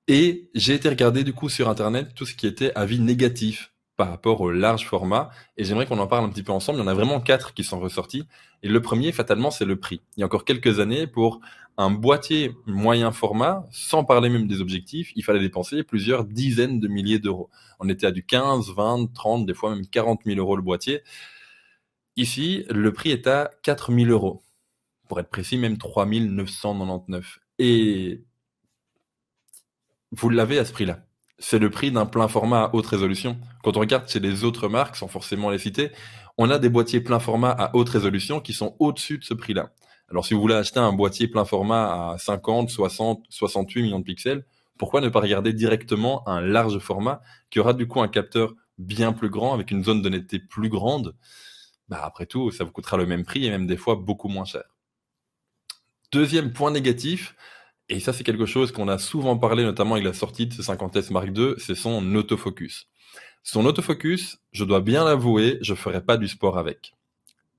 Et j'ai été regarder du coup sur internet tout ce qui était avis négatif par rapport au large format. Et j'aimerais qu'on en parle un petit peu ensemble. Il y en a vraiment 4 qui sont ressortis. Et le premier, fatalement, c'est le prix. Il y a encore quelques années, pour un boîtier moyen format, sans parler même des objectifs, il fallait dépenser plusieurs dizaines de milliers d'euros. On était à du 15, 20, 30, des fois même 40 000 euros le boîtier. Ici, le prix est à 4 000 euros. Pour être précis, même 3 999. Et vous l'avez à ce prix-là. C'est le prix d'un plein format à haute résolution. Quand on regarde chez les autres marques, sans forcément les citer, on a des boîtiers plein format à haute résolution qui sont au-dessus de ce prix-là. Alors si vous voulez acheter un boîtier plein format à 50, 60, 68 millions de pixels, pourquoi ne pas regarder directement un large format qui aura du coup un capteur bien plus grand avec une zone de netteté plus grande? Bah après tout, ça vous coûtera le même prix et même des fois beaucoup moins cher. Deuxième point négatif, et ça, c'est quelque chose qu'on a souvent parlé, notamment avec la sortie de ce 50S Mark II, c'est son autofocus. Son autofocus, je dois bien l'avouer, je ferai pas du sport avec.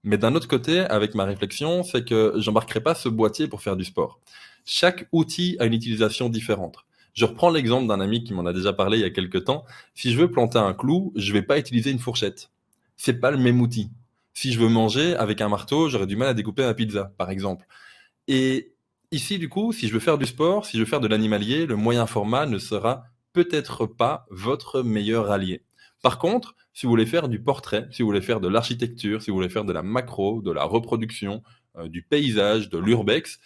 Mais d'un autre côté, avec ma réflexion, c'est que j'embarquerai pas ce boîtier pour faire du sport. Chaque outil a une utilisation différente. Je reprends l'exemple d'un ami qui m'en a déjà parlé il y a quelques temps. Si je veux planter un clou, je vais pas utiliser une fourchette. C'est pas le même outil. Si je veux manger avec un marteau, j'aurais du mal à découper ma pizza, par exemple. Et ici, du coup, si je veux faire du sport, si je veux faire de l'animalier, le moyen format ne sera peut-être pas votre meilleur allié. Par contre, si vous voulez faire du portrait, si vous voulez faire de l'architecture, si vous voulez faire de la macro, de la reproduction, du paysage, de l'urbex,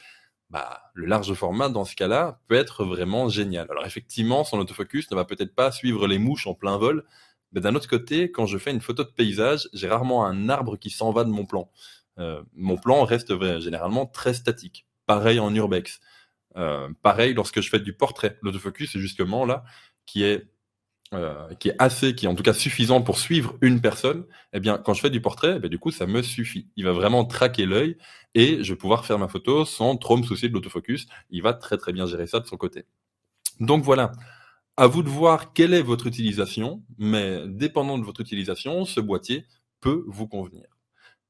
bah, le large format, dans ce cas-là, peut être vraiment génial. Alors effectivement, son autofocus ne va peut-être pas suivre les mouches en plein vol, mais d'un autre côté, quand je fais une photo de paysage, j'ai rarement un arbre qui s'en va de mon plan. Mon plan reste généralement très statique. Pareil en urbex. Pareil lorsque je fais du portrait. L'autofocus est justement là qui est qui est en tout cas suffisant pour suivre une personne. Eh bien, quand je fais du portrait, eh bien, du coup, ça me suffit. Il va vraiment traquer l'œil et je vais pouvoir faire ma photo sans trop me soucier de l'autofocus. Il va très très bien gérer ça de son côté. Donc voilà, à vous de voir quelle est votre utilisation, mais dépendant de votre utilisation, ce boîtier peut vous convenir.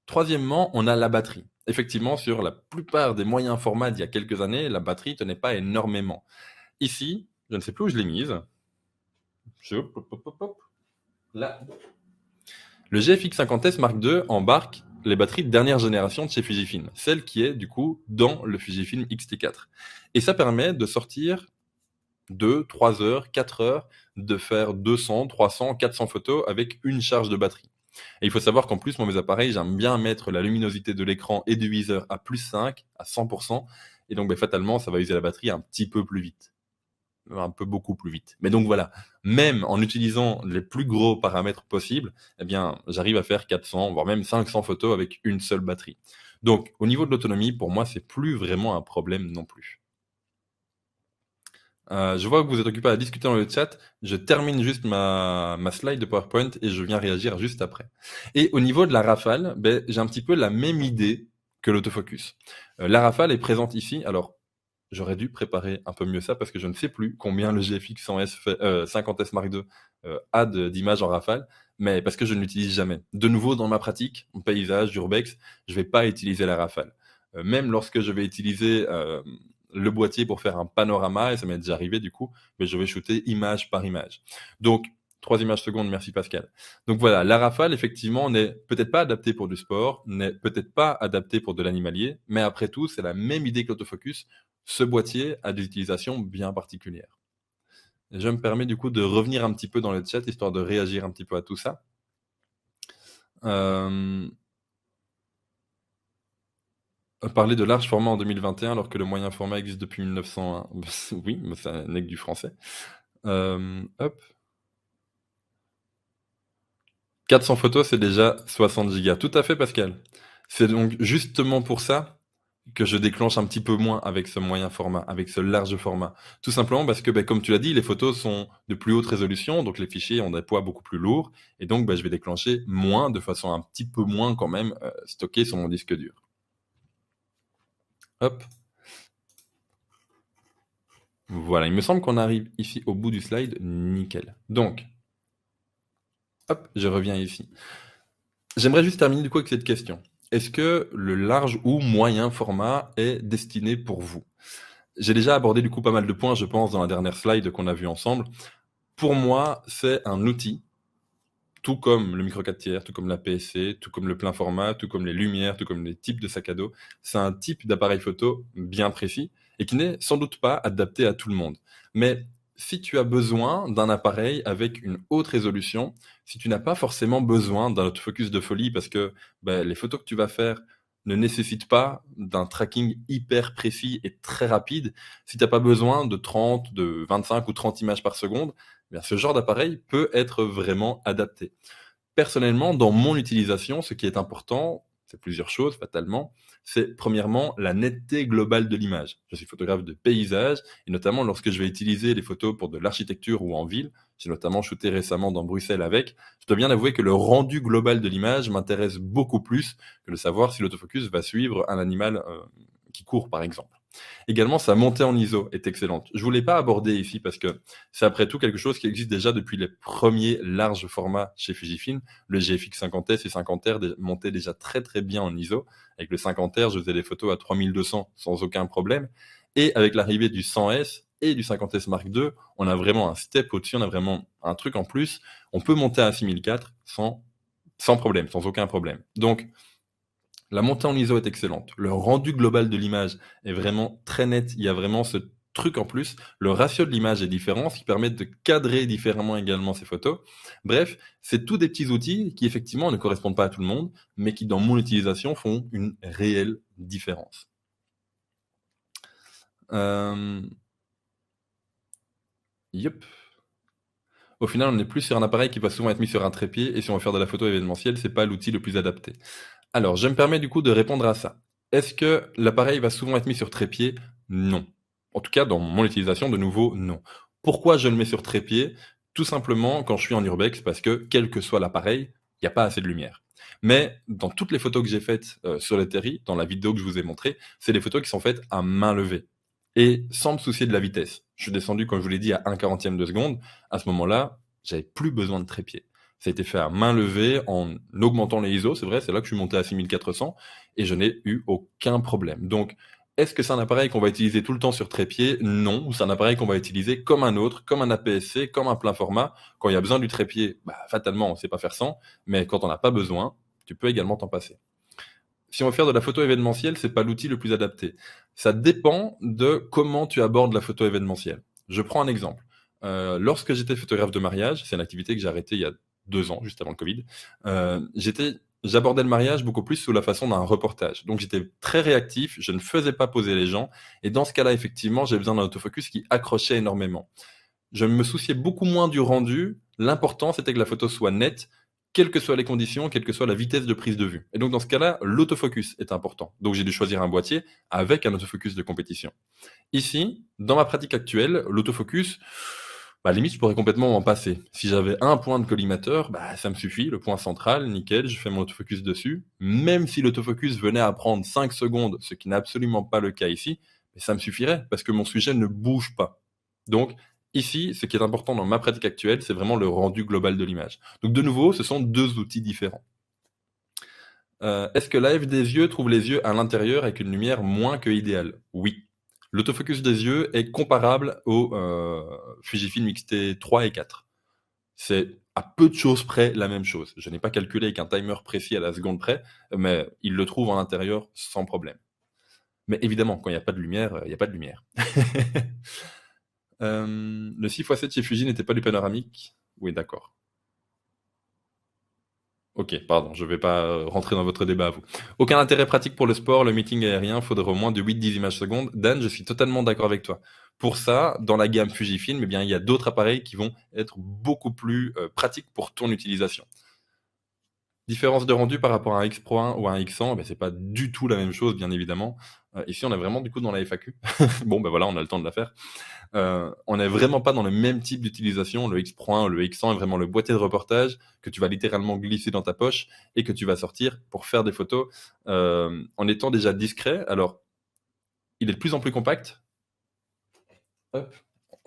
Troisièmement, on a la batterie. Effectivement, sur la plupart des moyens formats d'il y a quelques années, la batterie tenait pas énormément. Ici, je ne sais plus où je l'ai mise. Là. Le GFX 50S Mark II embarque les batteries de dernière génération de chez Fujifilm, celle qui est du coup dans le Fujifilm X-T4. Et ça permet de sortir 2, 3 heures, 4 heures, de faire 200, 300, 400 photos avec une charge de batterie. Et il faut savoir qu'en plus, moi, mes appareils, j'aime bien mettre la luminosité de l'écran et du viseur à plus 5, à 100%. Et donc, fatalement, ça va user la batterie un petit peu plus vite. Un peu beaucoup plus vite. Mais donc voilà, même en utilisant les plus gros paramètres possibles, eh bien, j'arrive à faire 400, voire même 500 photos avec une seule batterie. Donc, au niveau de l'autonomie, pour moi, c'est plus vraiment un problème non plus. Je vois que vous êtes occupé à discuter dans le chat. Je termine juste ma slide de PowerPoint et je viens réagir juste après. Et au niveau de la rafale, j'ai un petit peu la même idée que l'autofocus. La rafale est présente ici. Alors, j'aurais dû préparer un peu mieux ça parce que je ne sais plus combien le GFX 50S Mark II a d'images en rafale, mais parce que je ne l'utilise jamais. De nouveau, dans ma pratique, en paysage, urbex, je vais pas utiliser la rafale. Même lorsque je vais utiliser le boîtier pour faire un panorama, et ça m'est déjà arrivé du coup, mais je vais shooter image par image. Donc, 3 images secondes, merci Pascal. Donc voilà, la rafale, effectivement, n'est peut-être pas adaptée pour du sport, n'est peut-être pas adaptée pour de l'animalier, mais après tout, c'est la même idée que l'autofocus. Ce boîtier a des utilisations bien particulières. Et je me permets du coup de revenir un petit peu dans le chat, histoire de réagir un petit peu à tout ça. Parler de large format en 2021 alors que le moyen format existe depuis 1901. Oui, mais ça n'est que du français. Hop. 400 photos, c'est déjà 60 gigas. Tout à fait, Pascal. C'est donc justement pour ça que je déclenche un petit peu moins avec ce moyen format, avec ce large format. Tout simplement parce que, comme tu l'as dit, les photos sont de plus haute résolution, donc les fichiers ont des poids beaucoup plus lourds, et donc je vais déclencher moins, de façon un petit peu moins quand même, stockée sur mon disque dur. Hop. Voilà, il me semble qu'on arrive ici au bout du slide. Nickel. Donc, hop, je reviens ici. J'aimerais juste terminer du coup avec cette question. Est-ce que le large ou moyen format est destiné pour vous? J'ai déjà abordé du coup pas mal de points, je pense, dans la dernière slide qu'on a vue ensemble. Pour moi, c'est un outil tout comme le micro 4 tiers, tout comme la PSC, tout comme le plein format, tout comme les lumières, tout comme les types de sac à dos. C'est un type d'appareil photo bien précis et qui n'est sans doute pas adapté à tout le monde. Mais si tu as besoin d'un appareil avec une haute résolution, si tu n'as pas forcément besoin d'un autofocus de folie parce que les photos que tu vas faire ne nécessitent pas d'un tracking hyper précis et très rapide, si tu n'as pas besoin de 30, de 25 ou 30 images par seconde, bien, ce genre d'appareil peut être vraiment adapté. Personnellement, dans mon utilisation, ce qui est important, c'est plusieurs choses fatalement. C'est premièrement la netteté globale de l'image. Je suis photographe de paysage et notamment lorsque je vais utiliser les photos pour de l'architecture ou en ville, j'ai notamment shooté récemment dans Bruxelles avec, je dois bien avouer que le rendu global de l'image m'intéresse beaucoup plus que de savoir si l'autofocus va suivre un animal qui court par exemple. Également, sa montée en ISO est excellente. Je ne voulais pas aborder ici parce que c'est après tout quelque chose qui existe déjà depuis les premiers larges formats chez Fujifilm. Le GFX 50S et 50R montaient déjà très très bien en ISO. Avec le 50R, je faisais des photos à 3200 sans aucun problème. Et avec l'arrivée du 100S et du 50S Mark II, on a vraiment un step au-dessus, on a vraiment un truc en plus. On peut monter à 6004 sans problème, sans aucun problème. Donc, la montée en ISO est excellente. Le rendu global de l'image est vraiment très net. Il y a vraiment ce truc en plus. Le ratio de l'image est différent, ce qui permet de cadrer différemment également ces photos. Bref, c'est tous des petits outils qui effectivement ne correspondent pas à tout le monde, mais qui dans mon utilisation font une réelle différence. Yep. Au final, on n'est plus sur un appareil qui va souvent être mis sur un trépied, et si on veut faire de la photo événementielle, c'est pas l'outil le plus adapté. Alors, je me permets du coup de répondre à ça. Est-ce que l'appareil va souvent être mis sur trépied? Non. En tout cas, dans mon utilisation, de nouveau, non. Pourquoi je le mets sur trépied? Tout simplement, quand je suis en urbex, parce que quel que soit l'appareil, il n'y a pas assez de lumière. Mais dans toutes les photos que j'ai faites sur les terris, dans la vidéo que je vous ai montrée, c'est des photos qui sont faites à main levée. Et sans me soucier de la vitesse. Je suis descendu, comme je vous l'ai dit, à 1/40e de seconde. À ce moment-là, j'avais plus besoin de trépied. Ça a été fait à main levée en augmentant les ISO, c'est vrai, c'est là que je suis monté à 6400 et je n'ai eu aucun problème. Donc, est-ce que c'est un appareil qu'on va utiliser tout le temps sur trépied? Non, c'est un appareil qu'on va utiliser comme un autre, comme un APS-C, comme un plein format. Quand il y a besoin du trépied, fatalement, on ne sait pas faire sans, mais quand on n'a pas besoin, tu peux également t'en passer. Si on veut faire de la photo événementielle, c'est pas l'outil le plus adapté. Ça dépend de comment tu abordes la photo événementielle. Je prends un exemple. Lorsque j'étais photographe de mariage, c'est une activité que j'ai arrêtée il y a 2 ans, juste avant le Covid, j'abordais le mariage beaucoup plus sous la façon d'un reportage. Donc j'étais très réactif, je ne faisais pas poser les gens, et dans ce cas-là, effectivement, j'ai besoin d'un autofocus qui accrochait énormément. Je me souciais beaucoup moins du rendu, l'important c'était que la photo soit nette, quelles que soient les conditions, quelle que soit la vitesse de prise de vue. Et donc dans ce cas-là, l'autofocus est important. Donc j'ai dû choisir un boîtier avec un autofocus de compétition. Ici, dans ma pratique actuelle, l'autofocus, limite, je pourrais complètement m'en passer. Si j'avais un point de collimateur, ça me suffit, le point central, nickel, je fais mon autofocus dessus. Même si l'autofocus venait à prendre 5 secondes, ce qui n'est absolument pas le cas ici, mais ça me suffirait parce que mon sujet ne bouge pas. Donc, ici, ce qui est important dans ma pratique actuelle, c'est vraiment le rendu global de l'image. Donc, de nouveau, ce sont deux outils différents. Est-ce que l'AF des yeux trouve les yeux à l'intérieur avec une lumière moins que idéale? Oui. L'autofocus des yeux est comparable au Fujifilm X-T3 et 4. C'est à peu de choses près la même chose. Je n'ai pas calculé avec un timer précis à la seconde près, mais il le trouve en intérieur sans problème. Mais évidemment, quand il n'y a pas de lumière, il n'y a pas de lumière. Le 6x7 chez Fuji n'était pas du panoramique? Oui, d'accord. Ok, pardon, je ne vais pas rentrer dans votre débat à vous. Aucun intérêt pratique pour le sport, le meeting aérien, faudrait au moins de 8-10 images secondes. Dan, je suis totalement d'accord avec toi. Pour ça, dans la gamme Fujifilm, eh bien, il y a d'autres appareils qui vont être beaucoup plus pratiques pour ton utilisation. Différence de rendu par rapport à un X Pro 1 ou à un X100, c'est pas du tout la même chose, bien évidemment. Ici, on est vraiment du coup dans la FAQ. Bon, voilà, on a le temps de la faire. On n'est vraiment pas dans le même type d'utilisation. Le X Pro 1 ou le X100 est vraiment le boîtier de reportage que tu vas littéralement glisser dans ta poche et que tu vas sortir pour faire des photos en étant déjà discret. Alors, il est de plus en plus compact. Hop.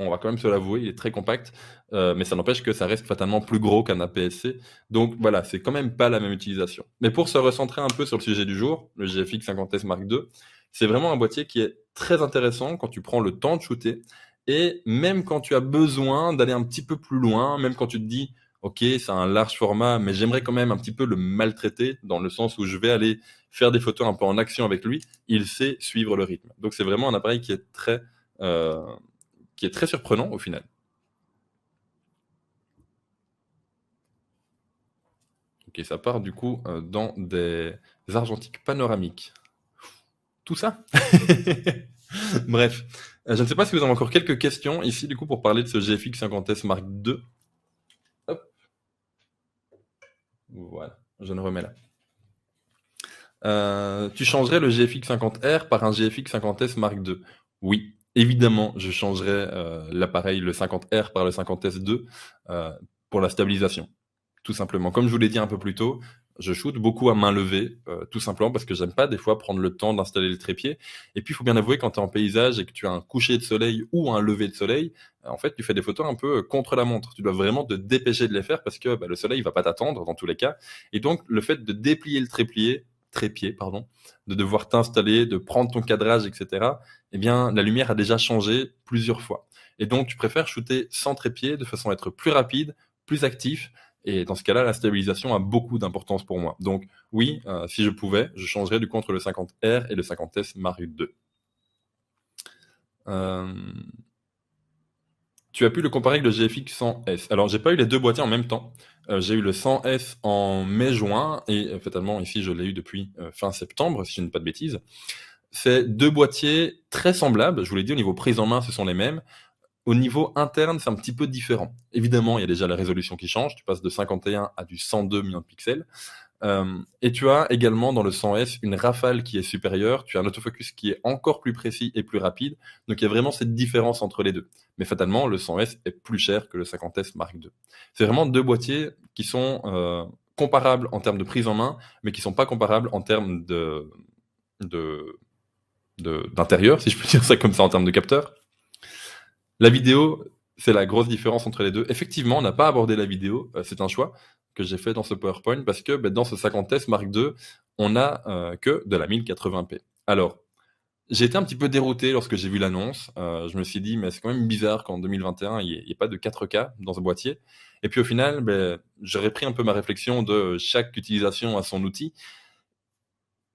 On va quand même se l'avouer, il est très compact, mais ça n'empêche que ça reste fatalement plus gros qu'un APS-C. Donc voilà, c'est quand même pas la même utilisation. Mais pour se recentrer un peu sur le sujet du jour, le GFX 50S Mark II, c'est vraiment un boîtier qui est très intéressant quand tu prends le temps de shooter et même quand tu as besoin d'aller un petit peu plus loin, même quand tu te dis ok, c'est un large format, mais j'aimerais quand même un petit peu le maltraiter dans le sens où je vais aller faire des photos un peu en action avec lui. Il sait suivre le rythme. Donc c'est vraiment un appareil euh, qui est très surprenant au final. Ok, ça part du coup dans des argentiques panoramiques. Tout ça. Bref, je ne sais pas si vous avez encore quelques questions ici du coup pour parler de ce GFX 50S Mark II. Hop, voilà, je le remets là. Tu changerais le GFX 50R par un GFX 50S Mark II? Oui, évidemment, je changerais l'appareil, le 50R par le 50S2 pour la stabilisation. Tout simplement. Comme je vous l'ai dit un peu plus tôt, je shoote beaucoup à main levée, tout simplement parce que j'aime pas des fois prendre le temps d'installer le trépied. Et puis, il faut bien avouer, quand tu es en paysage et que tu as un coucher de soleil ou un lever de soleil, en fait, tu fais des photos un peu contre la montre. Tu dois vraiment te dépêcher de les faire parce que le soleil va pas t'attendre dans tous les cas. Et donc, le fait de déplier le trépied, pardon, de devoir t'installer, de prendre ton cadrage, etc., eh bien, la lumière a déjà changé plusieurs fois. Et donc, tu préfères shooter sans trépied de façon à être plus rapide, plus actif, et dans ce cas-là, la stabilisation a beaucoup d'importance pour moi. Donc oui, si je pouvais, je changerais du coup entre le 50R et le 50S Mark II. Euh, Tu as pu le comparer avec le GFX 100S. Alors, j'ai pas eu les deux boîtiers en même temps. J'ai eu le 100S en mai-juin et fatalement ici je l'ai eu depuis fin septembre, si je ne dis pas de bêtises. C'est deux boîtiers très semblables. Je vous l'ai dit, au niveau prise en main, ce sont les mêmes. Au niveau interne, c'est un petit peu différent. Évidemment, il y a déjà la résolution qui change. Tu passes de 51 à du 102 millions de pixels. Et tu as également dans le 100S une rafale qui est supérieure, tu as un autofocus qui est encore plus précis et plus rapide, donc il y a vraiment cette différence entre les deux. Mais fatalement, le 100S est plus cher que le 50S Mark II. C'est vraiment deux boîtiers qui sont comparables en termes de prise en main, mais qui sont pas comparables en termes de, d'intérieur, si je peux dire ça comme ça, en termes de capteur. La vidéo, c'est la grosse différence entre les deux. Effectivement, on n'a pas abordé la vidéo, c'est un choix que j'ai fait dans ce PowerPoint parce que dans ce 50S Mark II, on a que de la 1080p. Alors, j'ai été un petit peu dérouté lorsque j'ai vu l'annonce. Je me suis dit, mais c'est quand même bizarre qu'en 2021, il n'y ait pas de 4K dans ce boîtier. Et puis au final, j'aurais pris un peu ma réflexion de chaque utilisation à son outil.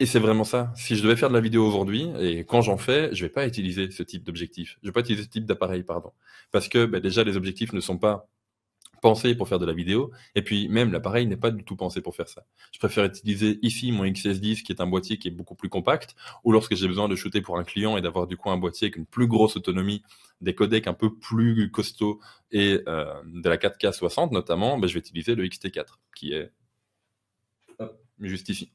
Et c'est vraiment ça. Si je devais faire de la vidéo aujourd'hui, et quand j'en fais, je vais pas utiliser ce type d'objectif. Je vais pas utiliser ce type d'appareil, pardon. Parce que déjà, les objectifs ne sont pas pensés pour faire de la vidéo. Et puis même, l'appareil n'est pas du tout pensé pour faire ça. Je préfère utiliser ici mon XS10, qui est un boîtier qui est beaucoup plus compact, ou lorsque j'ai besoin de shooter pour un client et d'avoir du coup un boîtier avec une plus grosse autonomie, des codecs un peu plus costauds et de la 4K 60 notamment, je vais utiliser le XT4, qui est juste ici.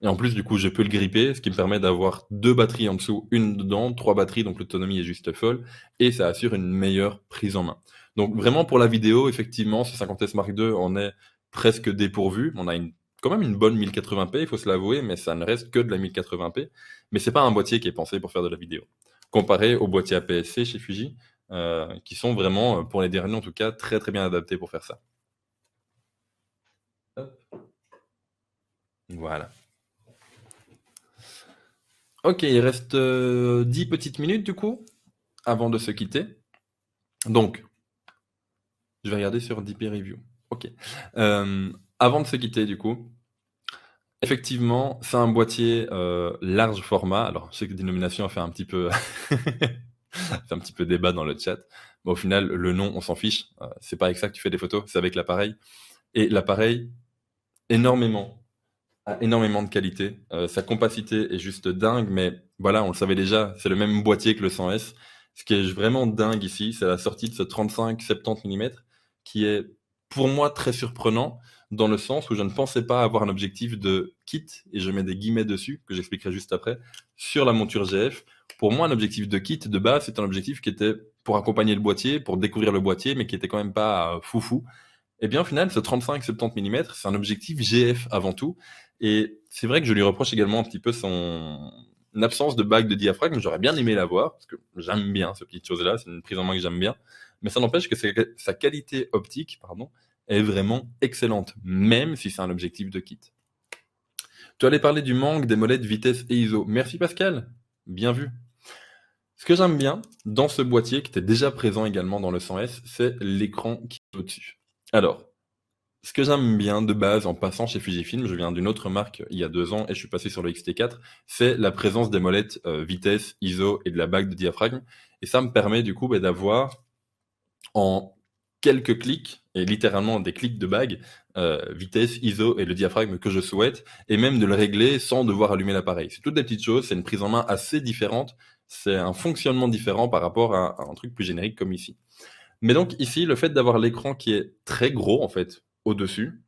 Et en plus, du coup, je peux le gripper, ce qui me permet d'avoir deux batteries en dessous, une dedans, trois batteries, donc l'autonomie est juste folle, et ça assure une meilleure prise en main. Donc vraiment pour la vidéo, effectivement, ce 50S Mark II en est presque dépourvu. On a quand même une bonne 1080p, il faut se l'avouer, mais ça ne reste que de la 1080p. Mais c'est pas un boîtier qui est pensé pour faire de la vidéo. Comparé aux boîtiers APS-C chez Fuji, qui sont vraiment, pour les derniers en tout cas, très très bien adaptés pour faire ça. Voilà. Ok, il reste 10 petites minutes du coup, avant de se quitter. Donc, je vais regarder sur DP Review. Ok. Avant de se quitter du coup, effectivement, c'est un boîtier large format. Alors, je sais que dénomination a fait un petit peu, fait un petit peu débat dans le chat. Mais au final, le nom, on s'en fiche. C'est pas avec ça que tu fais des photos, c'est avec l'appareil. Et l'appareil, énormément, a énormément de qualité. Sa compacité est juste dingue, mais voilà, on le savait déjà, c'est le même boîtier que le 100S. Ce qui est vraiment dingue ici, c'est la sortie de ce 35-70 mm qui est pour moi très surprenant dans le sens où je ne pensais pas avoir un objectif de kit, et je mets des guillemets dessus, que j'expliquerai juste après, sur la monture GF. Pour moi, un objectif de kit de base, c'est un objectif qui était pour accompagner le boîtier, pour découvrir le boîtier, mais qui était quand même pas foufou. Eh bien, au final, ce 35-70 mm, c'est un objectif GF avant tout. Et c'est vrai que je lui reproche également un petit peu son absence de bague de diaphragme. J'aurais bien aimé l'avoir, parce que j'aime bien ce petite chose-là. C'est une prise en main que j'aime bien. Mais ça n'empêche que sa qualité optique, pardon, est vraiment excellente, même si c'est un objectif de kit. Tu allais parler du manque des molettes vitesse et ISO. Merci Pascal. Bien vu. Ce que j'aime bien dans ce boîtier, qui était déjà présent également dans le 100S, c'est l'écran qui est au-dessus. Alors, ce que j'aime bien de base en passant chez Fujifilm, je viens d'une autre marque il y a 2 ans et je suis passé sur le XT4, c'est la présence des molettes vitesse, ISO et de la bague de diaphragme. Et ça me permet du coup d'avoir en quelques clics, et littéralement des clics de bague, vitesse, ISO et le diaphragme que je souhaite, et même de le régler sans devoir allumer l'appareil. C'est toutes des petites choses, c'est une prise en main assez différente, c'est un fonctionnement différent par rapport à un truc plus générique comme ici. Mais donc ici, le fait d'avoir l'écran qui est très gros en fait au-dessus,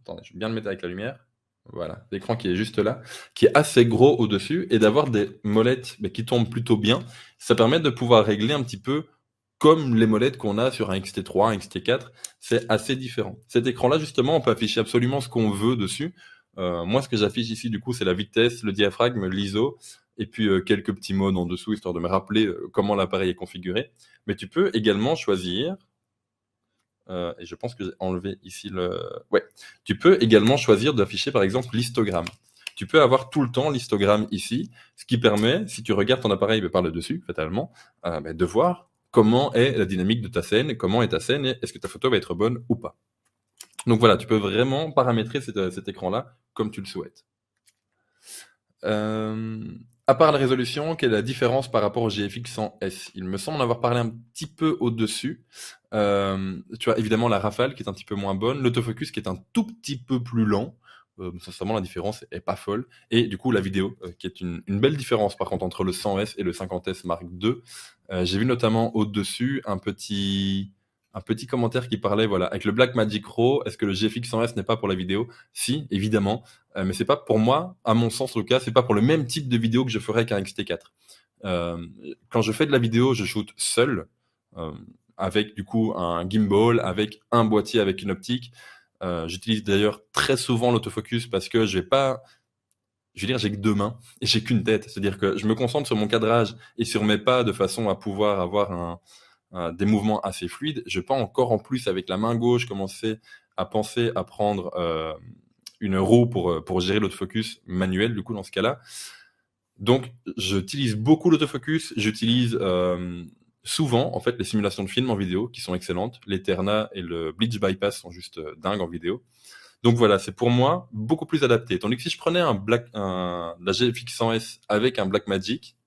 attendez, je vais bien le mettre avec la lumière. Voilà, l'écran qui est juste là, qui est assez gros au-dessus, et d'avoir des molettes qui tombent plutôt bien, ça permet de pouvoir régler un petit peu comme les molettes qu'on a sur un XT3, un XT4, c'est assez différent. Cet écran-là, justement, on peut afficher absolument ce qu'on veut dessus. Moi, ce que j'affiche ici, du coup, c'est la vitesse, le diaphragme, l'ISO, et puis quelques petits modes en dessous, histoire de me rappeler comment l'appareil est configuré. Mais tu peux également choisir, et je pense que j'ai enlevé ici le... Ouais. Tu peux également choisir d'afficher par exemple l'histogramme. Tu peux avoir tout le temps l'histogramme ici, ce qui permet, si tu regardes ton appareil par le dessus, fatalement, de voir comment est la dynamique de ta scène, comment est ta scène et est-ce que ta photo va être bonne ou pas. Donc voilà, tu peux vraiment paramétrer cet écran-là comme tu le souhaites. Euh, à part la résolution, quelle est la différence par rapport au GFX 100S? Il me semble en avoir parlé un petit peu au-dessus. Tu as évidemment la rafale qui est un petit peu moins bonne, l'autofocus qui est un tout petit peu plus lent. Sincèrement, la différence est pas folle. Et du coup, la vidéo, qui est une belle différence par contre entre le 100S et le 50S Mark II. J'ai vu notamment au-dessus un petit commentaire qui parlait, voilà, avec le Blackmagic RAW, est-ce que le GFX 100S n'est pas pour la vidéo? Si, évidemment. Mais c'est pas pour moi, à mon sens en tout cas, c'est pas pour le même type de vidéo que je ferais qu'un XT4. Euh, Quand je fais de la vidéo, je shoot seul, euh, avec du coup un gimbal, avec un boîtier, avec une optique. J'utilise d'ailleurs très souvent l'autofocus parce que je vais pas, je veux dire, j'ai que 2 mains et j'ai qu'une tête. C'est-à-dire que je me concentre sur mon cadrage et sur mes pas de façon à pouvoir avoir des mouvements assez fluides. Je vais pas encore en plus avec la main gauche commencer à penser à prendre une roue pour gérer l'autofocus manuel, du coup, dans ce cas-là. Donc, j'utilise beaucoup l'autofocus. J'utilise souvent, en fait, les simulations de films en vidéo qui sont excellentes. L'Eterna et le Bleach Bypass sont juste dingues en vidéo. Donc voilà, c'est pour moi beaucoup plus adapté. Tandis que si je prenais la GFX 100S avec un Blackmagic,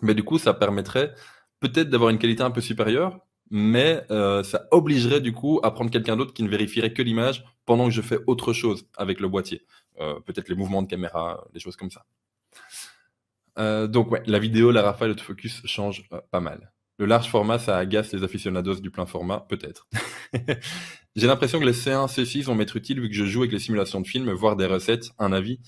mais du coup, ça permettrait peut-être d'avoir une qualité un peu supérieure, mais ça obligerait du coup à prendre quelqu'un d'autre qui ne vérifierait que l'image pendant que je fais autre chose avec le boîtier. Peut-être les mouvements de caméra, des choses comme ça. Donc ouais, la vidéo, la rafale, l'autofocus change pas mal. Le large format, ça agace les aficionados du plein format, peut-être. J'ai l'impression que les C1, C6 vont m'être utiles vu que je joue avec les simulations de films, voir des recettes, un avis.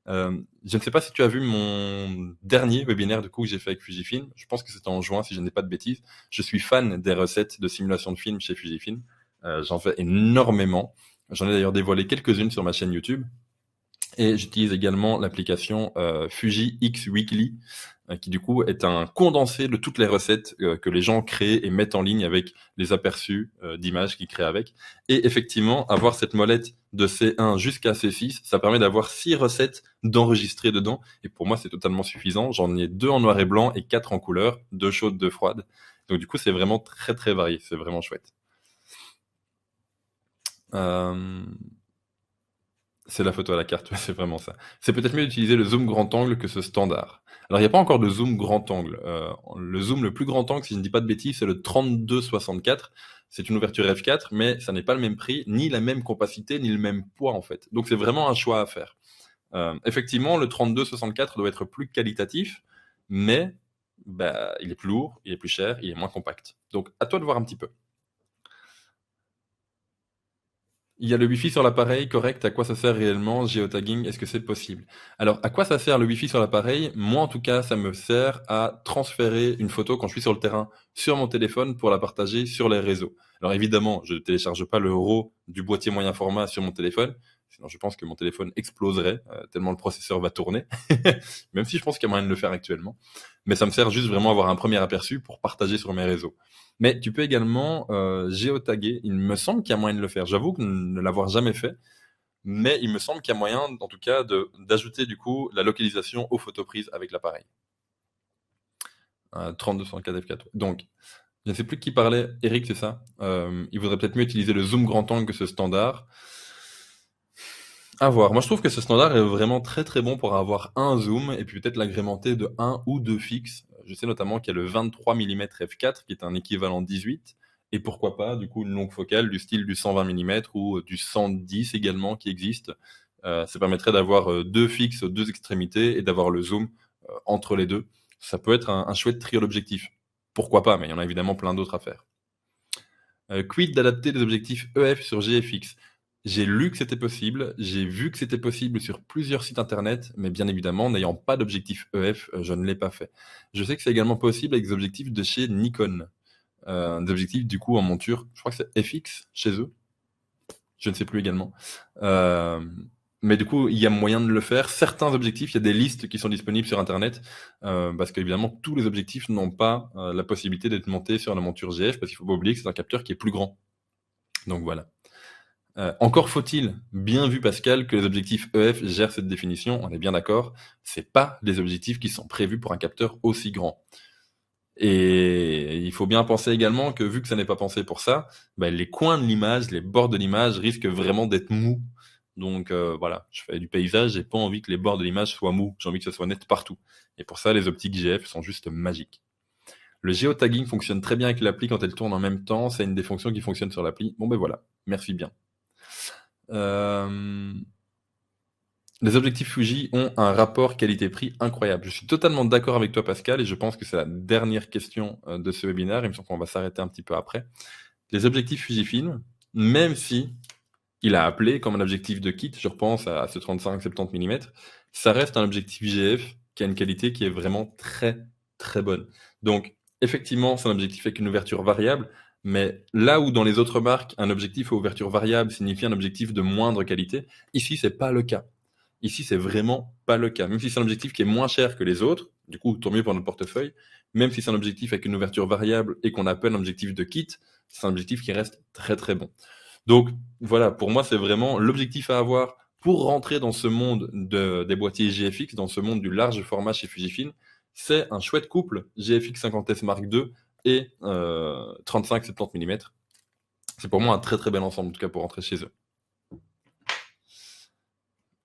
Je ne sais pas si tu as vu mon dernier webinaire du coup que j'ai fait avec Fujifilm. Je pense que c'était en juin si je n'ai pas de bêtises. Je suis fan des recettes de simulation de films chez Fujifilm. J'en fais énormément. J'en ai d'ailleurs dévoilé quelques-unes sur ma chaîne YouTube. Et j'utilise également l'application Fuji X Weekly, qui du coup est un condensé de toutes les recettes que les gens créent et mettent en ligne avec les aperçus d'images qu'ils créent avec. Et effectivement, avoir cette molette de C1 jusqu'à C6, ça permet d'avoir 6 recettes d'enregistrer dedans. Et pour moi, c'est totalement suffisant. J'en ai 2 en noir et blanc et 4 en couleur, 2 chaudes, 2 froides. Donc du coup, c'est vraiment très très varié. C'est vraiment chouette. Euh, C'est la photo à la carte, ouais, c'est vraiment ça. C'est peut-être mieux d'utiliser le zoom grand angle que ce standard. Alors, il n'y a pas encore de zoom grand angle. Le zoom le plus grand angle, si je ne dis pas de bêtises, c'est le 32-64. C'est une ouverture f4, mais ça n'est pas le même prix, ni la même compacité, ni le même poids, en fait. Donc, c'est vraiment un choix à faire. Effectivement, le 32-64 doit être plus qualitatif, mais bah, il est plus lourd, il est plus cher, il est moins compact. Donc, à toi de voir un petit peu. Il y a le Wi-Fi sur l'appareil, correct. À quoi ça sert réellement, géotagging? Est-ce que c'est possible? Alors, à quoi ça sert le Wi-Fi sur l'appareil? Moi, en tout cas, ça me sert à transférer une photo quand je suis sur le terrain sur mon téléphone pour la partager sur les réseaux. Alors, évidemment, je ne télécharge pas le RAW du boîtier moyen format sur mon téléphone. Sinon, je pense que mon téléphone exploserait tellement le processeur va tourner. Même si je pense qu'il y a moyen de le faire actuellement. Mais ça me sert juste vraiment à avoir un premier aperçu pour partager sur mes réseaux. Mais tu peux également géotaguer. Il me semble qu'il y a moyen de le faire. J'avoue que ne l'avoir jamais fait, mais il me semble qu'il y a moyen, en tout cas, d'ajouter du coup la localisation aux photos prises avec l'appareil. 32 64 F4. Donc, Je ne sais plus qui parlait. Eric, c'est ça? Il vaudrait peut-être mieux utiliser le zoom grand angle que ce standard. À voir. Moi, je trouve que ce standard est vraiment très très bon pour avoir un zoom et puis peut-être l'agrémenter de un ou deux fixes. Je sais notamment qu'il y a le 23 mm f4 qui est un équivalent 18 et pourquoi pas du coup une longue focale du style du 120 mm ou du 110 également qui existe. Ça permettrait d'avoir deux fixes aux deux extrémités et d'avoir le zoom entre les deux. Ça peut être un chouette trio d'objectifs. Pourquoi pas, mais il y en a évidemment plein d'autres à faire. Quid d'adapter des objectifs EF sur GFX? J'ai lu que c'était possible, j'ai vu que c'était possible sur plusieurs sites internet, mais bien évidemment, n'ayant pas d'objectif EF, je ne l'ai pas fait. Je sais que c'est également possible avec des objectifs de chez Nikon. Des objectifs du coup en monture, je crois que c'est FX chez eux, je ne sais plus également. Euh, mais du coup, il y a moyen de le faire. Certains objectifs, il y a des listes qui sont disponibles sur Internet, parce qu'évidemment, tous les objectifs n'ont pas la possibilité d'être montés sur la monture GF, parce qu'il faut pas oublier que c'est un capteur qui est plus grand. Donc voilà. Encore faut-il, bien vu Pascal, que les objectifs EF gèrent cette définition, on est bien d'accord, c'est pas des objectifs qui sont prévus pour un capteur aussi grand. Et il faut bien penser également que vu que ça n'est pas pensé pour ça, bah, les coins de l'image, les bords de l'image risquent vraiment d'être mous. Donc voilà, je fais du paysage, j'ai pas envie que les bords de l'image soient mous, j'ai envie que ce soit net partout. Et pour ça, les optiques GF sont juste magiques. Le géotagging fonctionne très bien avec l'appli quand elle tourne en même temps, c'est une des fonctions qui fonctionne sur l'appli. Bon ben voilà, merci bien. Euh, Les objectifs Fuji ont un rapport qualité-prix incroyable. Je suis totalement d'accord avec toi, Pascal, et je pense que c'est la dernière question de ce webinaire. Il me semble qu'on va s'arrêter un petit peu après. Les objectifs Fujifilm, même si il a appelé comme un objectif de kit, je repense à ce 35-70 mm, ça reste un objectif GF qui a une qualité qui est vraiment très très bonne. Donc effectivement, c'est un objectif avec une ouverture variable, mais là où dans les autres marques, un objectif à ouverture variable signifie un objectif de moindre qualité, ici c'est pas le cas. Ici, c'est vraiment pas le cas. Même si c'est un objectif qui est moins cher que les autres, du coup, tant mieux pour notre portefeuille, même si c'est un objectif avec une ouverture variable et qu'on appelle un objectif de kit, c'est un objectif qui reste très très bon. Donc voilà, pour moi, c'est vraiment l'objectif à avoir pour rentrer dans ce monde des boîtiers GFX, dans ce monde du large format chez Fujifilm. C'est un chouette couple GFX 50S Mark II et 35-70 mm. C'est pour moi un très très bel ensemble, en tout cas pour rentrer chez eux.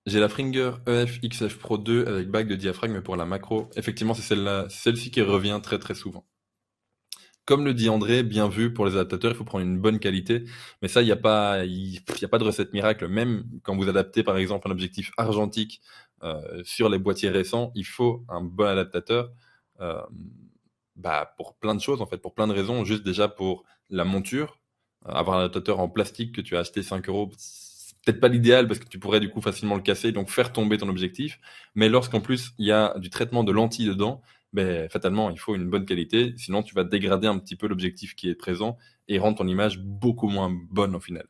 J'ai la Fringer EF XF Pro 2 avec bague de diaphragme pour la macro. Effectivement, c'est celle-là, celle-ci qui revient très très souvent. Comme le dit André, bien vu pour les adaptateurs, il faut prendre une bonne qualité. Mais ça, il y a pas de recette miracle. Même quand vous adaptez par exemple un objectif argentique sur les boîtiers récents, il faut un bon adaptateur. euh, pour plein de choses en fait, pour plein de raisons. Juste déjà pour la monture, avoir un adaptateur en plastique que tu as acheté 5 euros, c'est peut-être pas l'idéal parce que tu pourrais du coup facilement le casser, donc faire tomber ton objectif. Mais lorsqu'en plus il y a du traitement de lentilles dedans, ben, fatalement il faut une bonne qualité, sinon tu vas dégrader un petit peu l'objectif qui est présent et rendre ton image beaucoup moins bonne au final.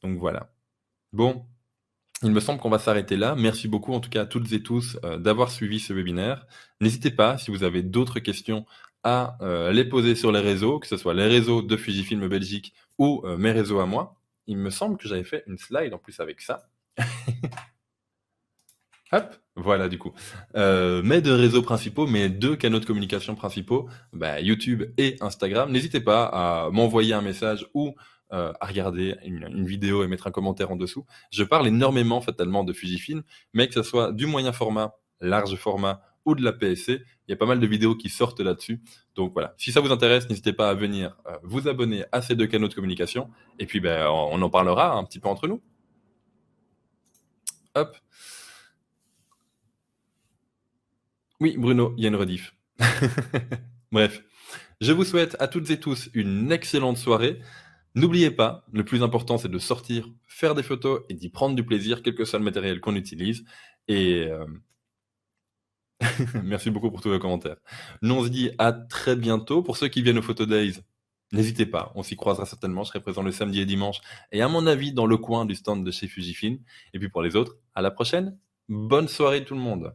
Donc voilà. Bon, il me semble qu'on va s'arrêter là. Merci beaucoup en tout cas à toutes et tous d'avoir suivi ce webinaire. N'hésitez pas, si vous avez d'autres questions, à les poser sur les réseaux, que ce soit les réseaux de Fujifilm Belgique ou mes réseaux à moi. Il me semble que j'avais fait une slide en plus avec ça. Hop, voilà du coup. Mes deux réseaux principaux, mes deux canaux de communication principaux, YouTube et Instagram. N'hésitez pas à m'envoyer un message ou à regarder une vidéo et mettre un commentaire en dessous. Je parle énormément fatalement de Fujifilm, mais que ce soit du moyen format, large format ou de la PSC, il y a pas mal de vidéos qui sortent là-dessus. Donc voilà, si ça vous intéresse, n'hésitez pas à venir vous abonner à ces deux canaux de communication. Et puis on en parlera un petit peu entre nous. Hop. Oui, Bruno, il y a une rediff. Bref, je vous souhaite à toutes et tous une excellente soirée. N'oubliez pas, le plus important c'est de sortir, faire des photos et d'y prendre du plaisir, quel que soit le matériel qu'on utilise. Et merci beaucoup pour tous vos commentaires. Nous on se dit à très bientôt. Pour ceux qui viennent aux Photo Days, n'hésitez pas, on s'y croisera certainement. Je serai présent le samedi et dimanche. Et à mon avis, dans le coin du stand de chez Fujifilm. Et puis pour les autres, à la prochaine. Bonne soirée tout le monde.